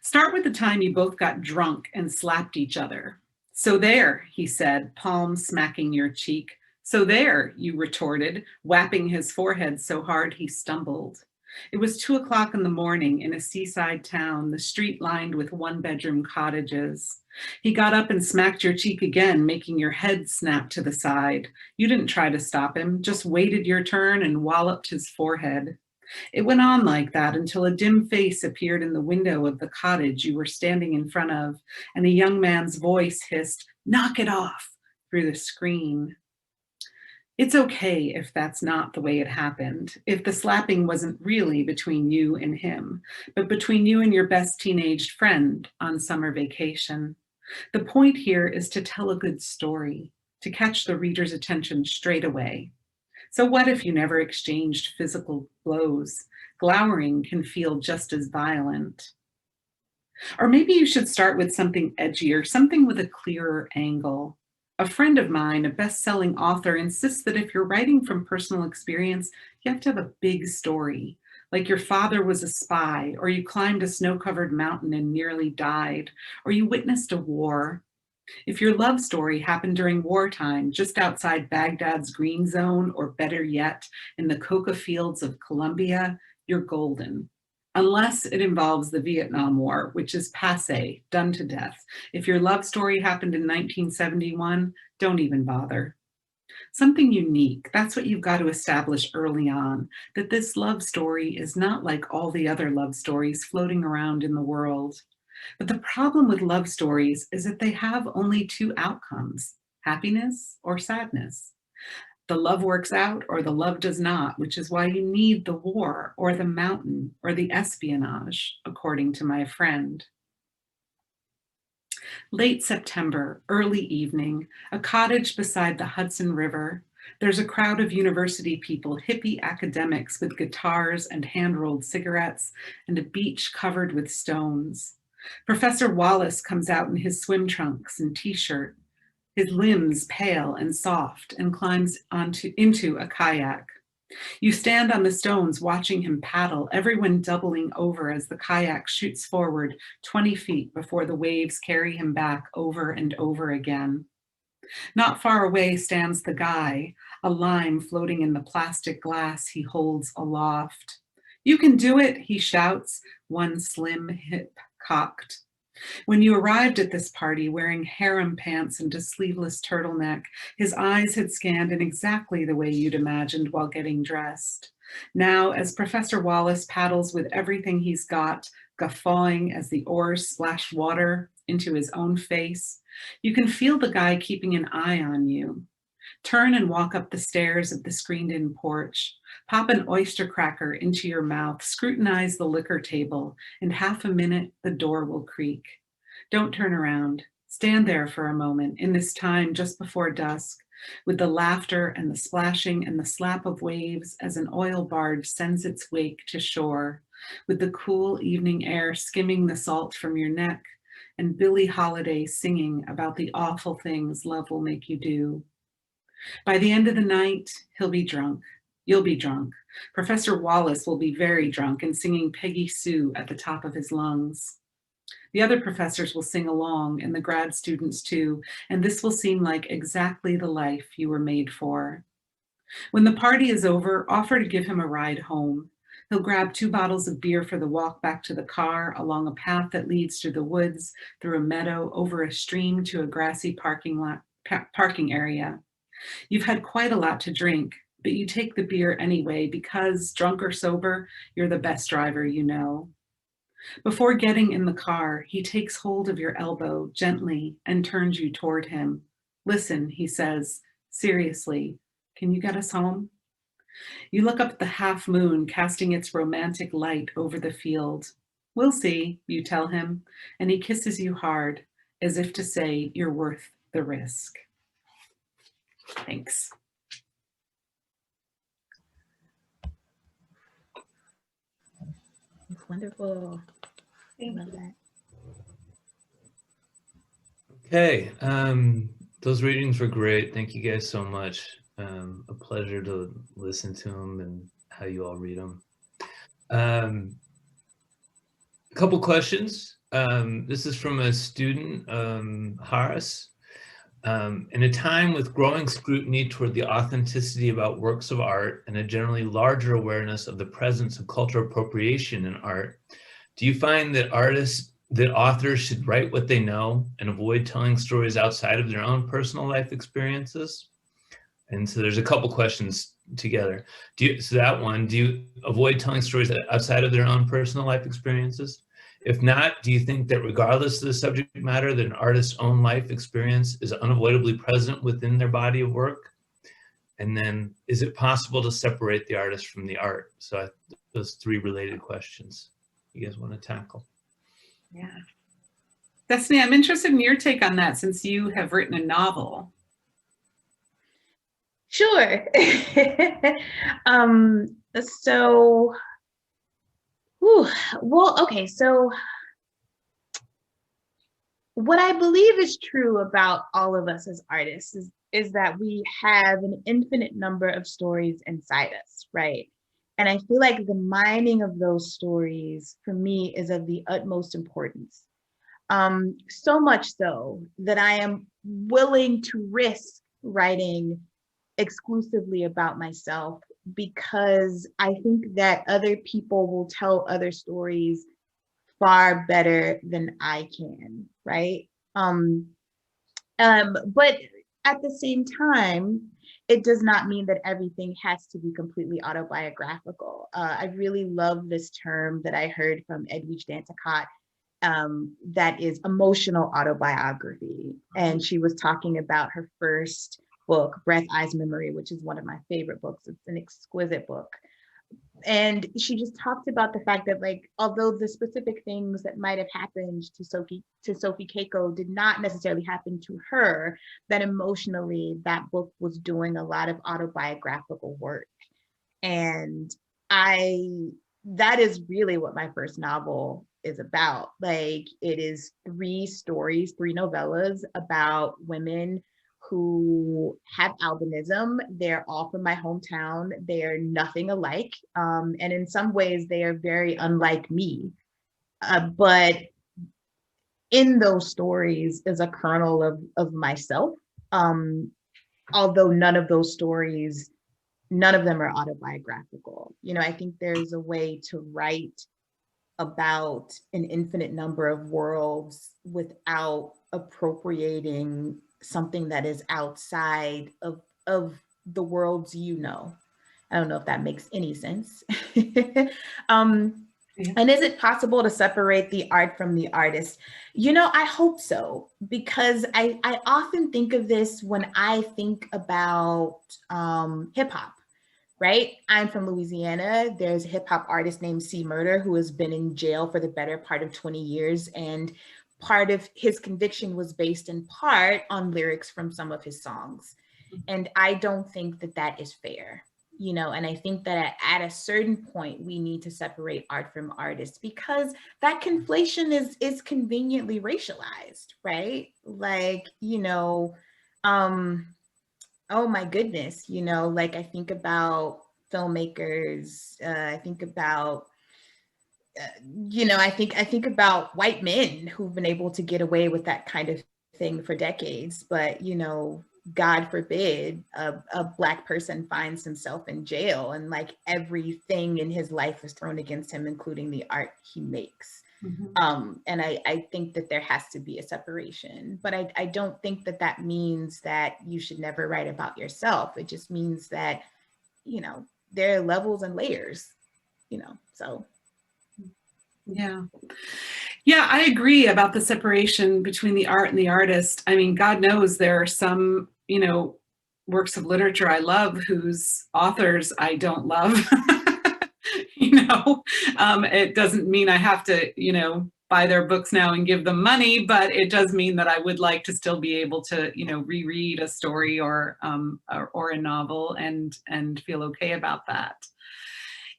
Start with the time you both got drunk and slapped each other. So there, he said, palm smacking your cheek. So there, you retorted, whapping his forehead so hard he stumbled. It was 2 o'clock in the morning in a seaside town, the street lined with 1-bedroom cottages. He got up and smacked your cheek again, making your head snap to the side. You didn't try to stop him, just waited your turn and walloped his forehead. It went on like that until a dim face appeared in the window of the cottage you were standing in front of, and a young man's voice hissed, "Knock it off," through the screen. It's okay if that's not the way it happened, if the slapping wasn't really between you and him, but between you and your best teenaged friend on summer vacation. The point here is to tell a good story, to catch the reader's attention straight away. So what if you never exchanged physical blows? Glowering can feel just as violent. Or maybe you should start with something edgier, something with a clearer angle. A friend of mine, a best-selling author, insists that if you're writing from personal experience, you have to have a big story, like your father was a spy, or you climbed a snow-covered mountain and nearly died, or you witnessed a war. If your love story happened during wartime, just outside Baghdad's Green Zone, or better yet, in the coca fields of Colombia, you're golden. Unless it involves the Vietnam War, which is passé, done to death. If your love story happened in 1971, don't even bother. Something unique, that's what you've got to establish early on, that this love story is not like all the other love stories floating around in the world. But the problem with love stories is that they have only two outcomes, happiness or sadness. The love works out or the love does not, which is why you need the war or the mountain or the espionage, according to my friend. Late September, early evening, a cottage beside the Hudson River. There's a crowd of university people, hippie academics with guitars and hand-rolled cigarettes, and a beach covered with stones. Professor Wallace comes out in his swim trunks and t-shirt, his limbs pale and soft, and climbs into a kayak. You stand on the stones watching him paddle, everyone doubling over as the kayak shoots forward 20 feet before the waves carry him back over and over again. Not far away stands the guy, a lime floating in the plastic glass he holds aloft. "You can do it," he shouts, one slim hip cocked. When you arrived at this party wearing harem pants and a sleeveless turtleneck, his eyes had scanned in exactly the way you'd imagined while getting dressed. Now, as Professor Wallace paddles with everything he's got, guffawing as the oars splash water into his own face, you can feel the guy keeping an eye on you. Turn and walk up the stairs of the screened-in porch. Pop an oyster cracker into your mouth, scrutinize the liquor table. In half a minute, the door will creak. Don't turn around. Stand there for a moment in this time just before dusk, with the laughter and the splashing and the slap of waves as an oil barge sends its wake to shore, with the cool evening air skimming the salt from your neck, and Billie Holiday singing about the awful things love will make you do. By the end of the night, he'll be drunk. You'll be drunk. Professor Wallace will be very drunk and singing Peggy Sue at the top of his lungs. The other professors will sing along, and the grad students too, and this will seem like exactly the life you were made for. When the party is over, offer to give him a ride home. He'll grab 2 bottles of beer for the walk back to the car along a path that leads through the woods, through a meadow, over a stream to a grassy parking area. You've had quite a lot to drink, but you take the beer anyway because, drunk or sober, you're the best driver you know. Before getting in the car, he takes hold of your elbow gently and turns you toward him. "Listen," he says, seriously, "can you get us home?" You look up at the half moon casting its romantic light over the field. "We'll see," you tell him, and he kisses you hard, as if to say you're worth the risk. Thanks. It's wonderful. I love that. Okay, those readings were great. Thank you guys so much. A pleasure to listen to them and how you all read them. A couple questions. This is from a student, Haris. In a time with growing scrutiny toward the authenticity about works of art and a generally larger awareness of the presence of cultural appropriation in art, do you find that authors should write what they know and avoid telling stories outside of their own personal life experiences? And so there's a couple questions together. Do you avoid telling stories outside of their own personal life experiences? If not, do you think that regardless of the subject matter, that an artist's own life experience is unavoidably present within their body of work? And then, is it possible to separate the artist from the art? So those 3 related questions you guys want to tackle. Yeah. Destiny, I'm interested in your take on that since you have written a novel. Sure. So Whew. Well, okay, so what I believe is true about all of us as artists is that we have an infinite number of stories inside us, right? And I feel like the mining of those stories for me is of the utmost importance. So much so that I am willing to risk writing exclusively about myself, because I think that other people will tell other stories far better than I can, right? But at the same time, it does not mean that everything has to be completely autobiographical. I really love this term that I heard from Edwidge Danticott, that is emotional autobiography. And she was talking about her first book, Breath, Eyes, Memory, which is one of my favorite books. It's an exquisite book. And she just talked about the fact that, like, although the specific things that might have happened to Sophie Keiko did not necessarily happen to her, that emotionally that book was doing a lot of autobiographical work. And that is really what my first novel is about. Like, it is 3 stories, 3 novellas about women who have albinism. They're all from my hometown. They are nothing alike. And in some ways, they are very unlike me. But in those stories is a kernel of myself. Although none of them are autobiographical. You know, I think there's a way to write about an infinite number of worlds without appropriating something that is outside of the worlds you know. I don't know if that makes any sense. And is it possible to separate the art from the artist? You know, I hope so, because I often think of this when I think about hip hop. Right? I'm from Louisiana. There's a hip hop artist named C Murder who has been in jail for the better part of 20 years. And part of his conviction was based in part on lyrics from some of his songs. And I don't think that that is fair, you know, and I think that at a certain point, we need to separate art from artists, because that conflation is conveniently racialized, right? Like, you know, oh my goodness, you know, like I think about filmmakers, I think about, you know, I think about white men who've been able to get away with that kind of thing for decades, but, you know, God forbid a Black person finds himself in jail and like everything in his life is thrown against him, including the art he makes. And I think that there has to be a separation, but I don't think that that means that you should never write about yourself. It just means that, you know, there are levels and layers, you know, so. Yeah. Yeah, I agree about the separation between the art and the artist. I mean, God knows there are some, you know, works of literature I love whose authors I don't love. You know, it doesn't mean I have to, you know, buy their books now and give them money, but it does mean that I would like to still be able to, you know, reread a story or a novel and feel okay about that.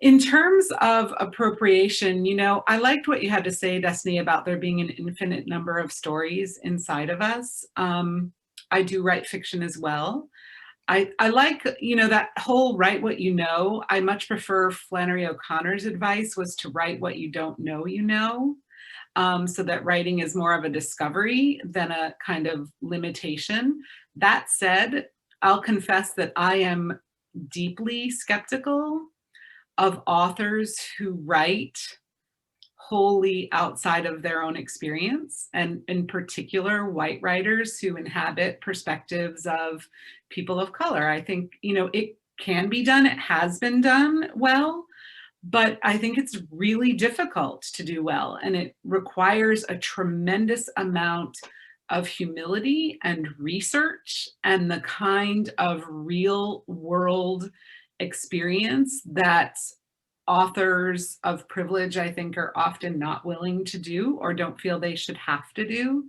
In terms of appropriation, you know, I liked what you had to say, Destiny, about there being an infinite number of stories inside of us. I do write fiction as well. I like, you know, that whole write what you know. I much prefer Flannery O'Connor's advice was to write what you don't know you know, so that writing is more of a discovery than a kind of limitation. That said, I'll confess that I am deeply skeptical of authors who write wholly outside of their own experience, and in particular white writers who inhabit perspectives of people of color. I think, you know, it can be done, it has been done well, but I think it's really difficult to do well, and it requires a tremendous amount of humility and research and the kind of real world experience that authors of privilege, I think, are often not willing to do or don't feel they should have to do.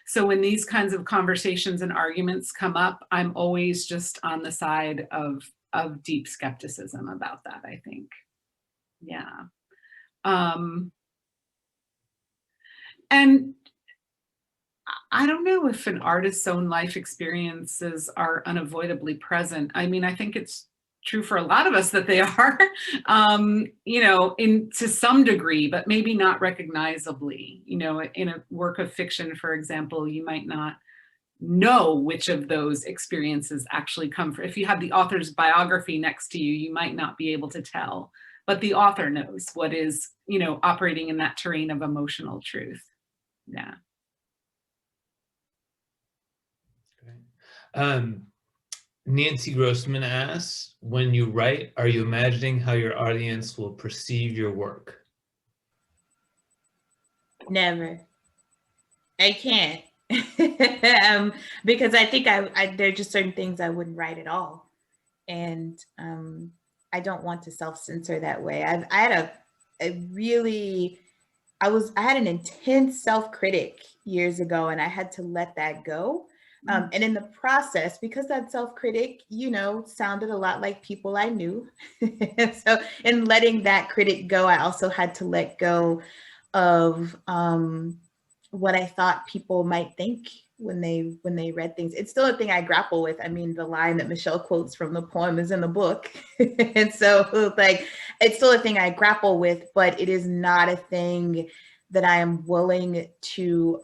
So when these kinds of conversations and arguments come up, I'm always just on the side of deep skepticism about that, I think. Yeah. And I don't know if an artist's own life experiences are unavoidably present. I mean, I think it's true for a lot of us that they are, you know, to some degree, but maybe not recognizably. You know, in a work of fiction, for example, you might not know which of those experiences actually come from. If you have the author's biography next to you, you might not be able to tell, but the author knows what is, you know, operating in that terrain of emotional truth. Yeah. Nancy Grossman asks, when you write, are you imagining how your audience will perceive your work? Never. I can't. Because I think there are just certain things I wouldn't write at all. And I don't want to self-censor that way. I had an intense self-critic years ago, and I had to let that go. And in the process, because that self-critic, you know, sounded a lot like people I knew. So in letting that critic go, I also had to let go of what I thought people might think when they read things. It's still a thing I grapple with. I mean, the line that Michele quotes from the poem is in the book. And so like, it's still a thing I grapple with, but it is not a thing that I am willing to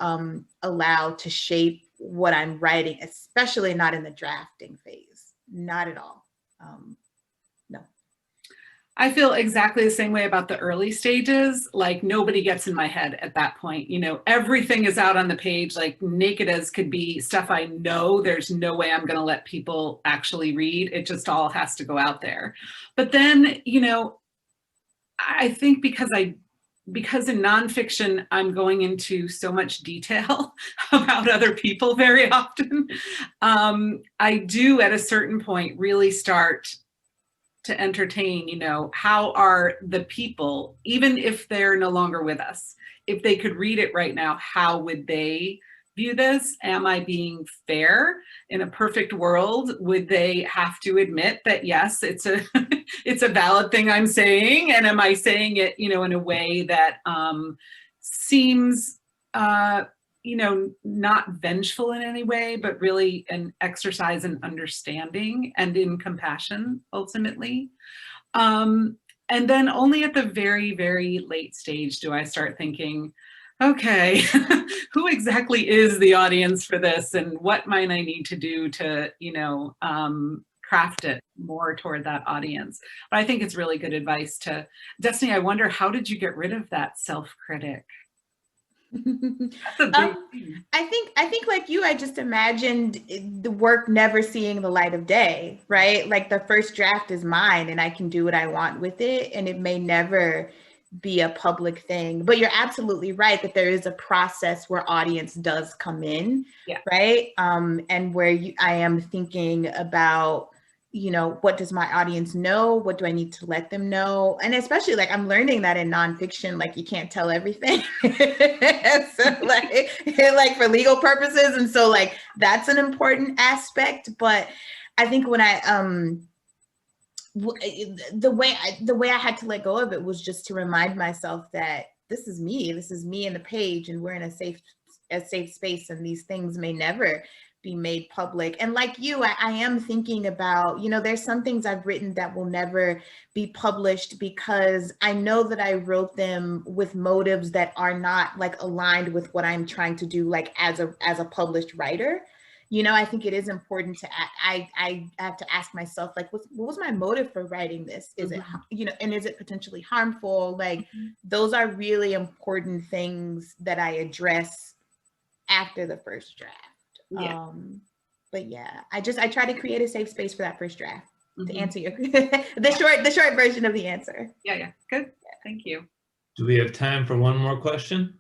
allow to shape what I'm writing, especially not in the drafting phase. Not at all. No. I feel exactly the same way about the early stages. Like nobody gets in my head at that point. You know, everything is out on the page, like naked as could be, stuff I know there's no way I'm going to let people actually read. It just all has to go out there. But then, you know, I think because in nonfiction, I'm going into so much detail about other people very often. I do at a certain point really start to entertain, you know, how are the people, even if they're no longer with us, if they could read it right now, how would they view this? Am I being fair? In a perfect world, would they have to admit that, yes, it's a it's a valid thing I'm saying? And am I saying it, you know, in a way that seems, you know, not vengeful in any way, but really an exercise in understanding and in compassion, ultimately. And then only at the very, very late stage do I start thinking, okay, who exactly is the audience for this, and what might I need to do to, you know, craft it more toward that audience. But I think it's really good advice to, Destiny, I wonder, how did you get rid of that self-critic? That's a big thing. I think like you, I just imagined the work never seeing the light of day, right? Like the first draft is mine and I can do what I want with it, and it may never be a public thing. But you're absolutely right that there is a process where audience does come in, yeah. Right? And where I am thinking about, you know, what does my audience know? What do I need to let them know? And especially like I'm learning that in nonfiction, like you can't tell everything. So like for legal purposes. And so like that's an important aspect. But I think when I the way I had to let go of it was just to remind myself that this is me in the page, and we're in a safe space, and these things may never be made public. And like you, I am thinking about, you know, there's some things I've written that will never be published because I know that I wrote them with motives that are not like aligned with what I'm trying to do, like as a published writer. You know, I think it is important to, I have to ask myself, like, what was my motive for writing this? Is it, you know, and is it potentially harmful? Like, those are really important things that I address after the first draft. Yeah. But yeah, I try to create a safe space for that first draft to answer your, the short version of the answer. Yeah. Good. Thank you. Do we have time for one more question?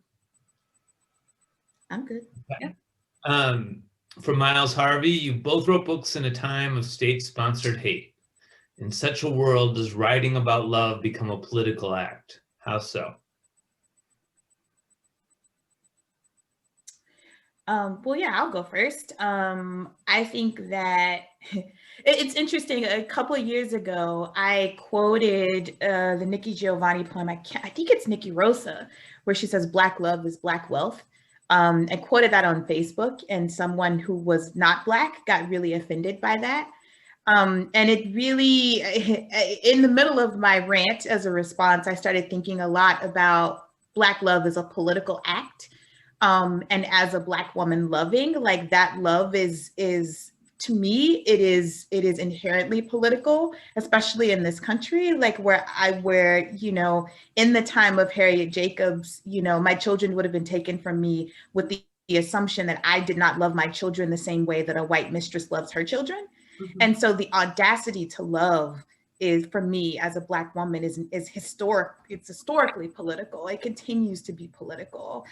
I'm good. Yeah. From Miles Harvey, you both wrote books in a time of state-sponsored hate. In such a world, does writing about love become a political act? How so? Well, yeah, I'll go first. I think that it's interesting. A couple of years ago, I quoted the Nikki Giovanni poem. I think it's Nikki Rosa, where she says, "Black love is Black wealth." I quoted that on Facebook, and someone who was not Black got really offended by that. And it really, in the middle of my rant as a response, I started thinking a lot about Black love as a political act. And as a Black woman loving, like that love is to me, it is inherently political, especially in this country, like where, you know, in the time of Harriet Jacobs, you know, my children would have been taken from me with the assumption that I did not love my children the same way that a white mistress loves her children. Mhm. And so the audacity to love is, for me as a Black woman, is historic. It's historically political. It continues to be political.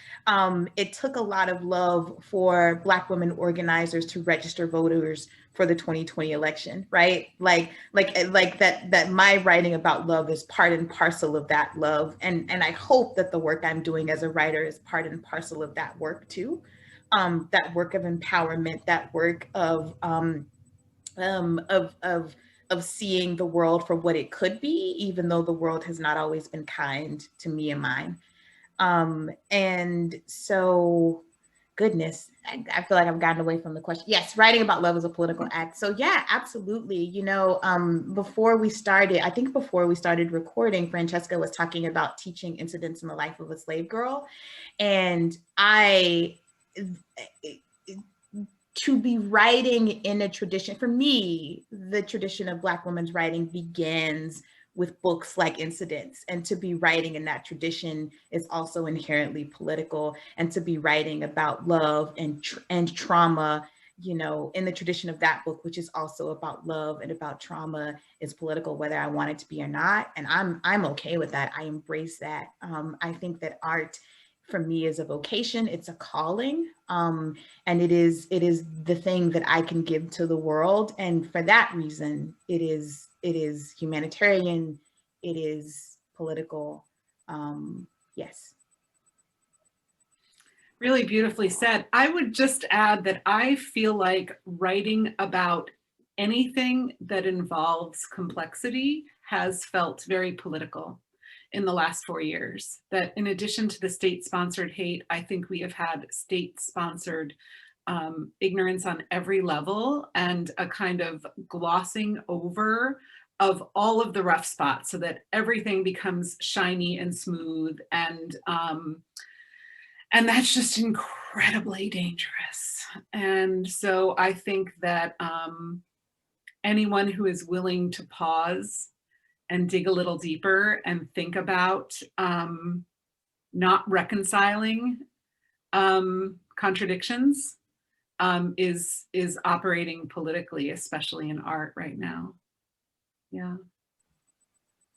It took a lot of love for Black women organizers to register voters for the 2020 election, right? Like that my writing about love is part and parcel of that love. And I hope that the work I'm doing as a writer is part and parcel of that work too. That work of empowerment, that work of seeing the world for what it could be, even though the world has not always been kind to me and mine. And so, goodness, I feel like I've gotten away from the question. Yes, writing about love is a political act. So yeah, absolutely. You know, before we started recording, Francesca was talking about teaching incidents in the life of a slave girl. And to be writing in a tradition, for me, the tradition of Black women's writing begins with books like Incidents. And to be writing in that tradition is also inherently political. And to be writing about love and trauma, you know, in the tradition of that book, which is also about love and about trauma, is political, whether I want it to be or not. And I'm okay with that. I embrace that. I think that art, for me, is a vocation. It's a calling. And it is the thing that I can give to the world. And for that reason, it is humanitarian, it is political. Yes. Really beautifully said. I would just add that I feel like writing about anything that involves complexity has felt very political in the last 4 years. That in addition to the state-sponsored hate, I think we have had state-sponsored ignorance on every level, and a kind of glossing over of all of the rough spots so that everything becomes shiny and smooth, and that's just incredibly dangerous. And so I think that anyone who is willing to pause and dig a little deeper and think about not reconciling contradictions is operating politically, especially in art right now. Yeah.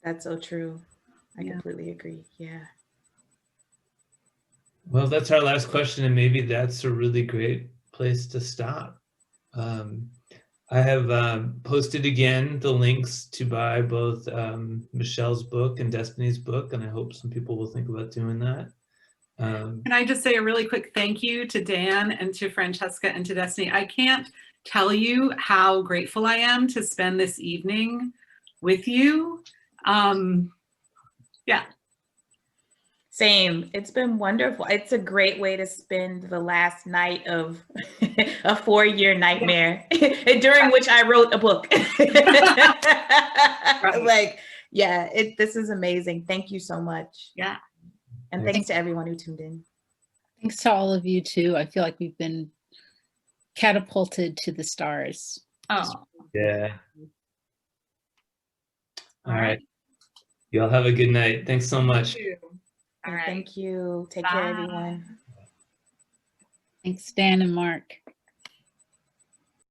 That's so true. I completely agree. Yeah. Well, that's our last question, and maybe that's a really great place to stop. I have posted again the links to buy both Michele's book and Destiny's book, and I hope some people will think about doing that. Can I just say a really quick thank you to Dan and to Francesca and to Destiny? I can't tell you how grateful I am to spend this evening with you. Yeah. Same. It's been wonderful. It's a great way to spend the last night of a 4-year nightmare, during which I wrote a book. Right. Like, yeah, this is amazing. Thank you so much. Yeah. And thanks to everyone who tuned in. Thanks to all of you too. I feel like we've been catapulted to the stars. Oh. Yeah. All right. You all have a good night. Thanks so much. Thank you. All right. Thank you. Take Bye. care, everyone. Thanks, Dan and Mark.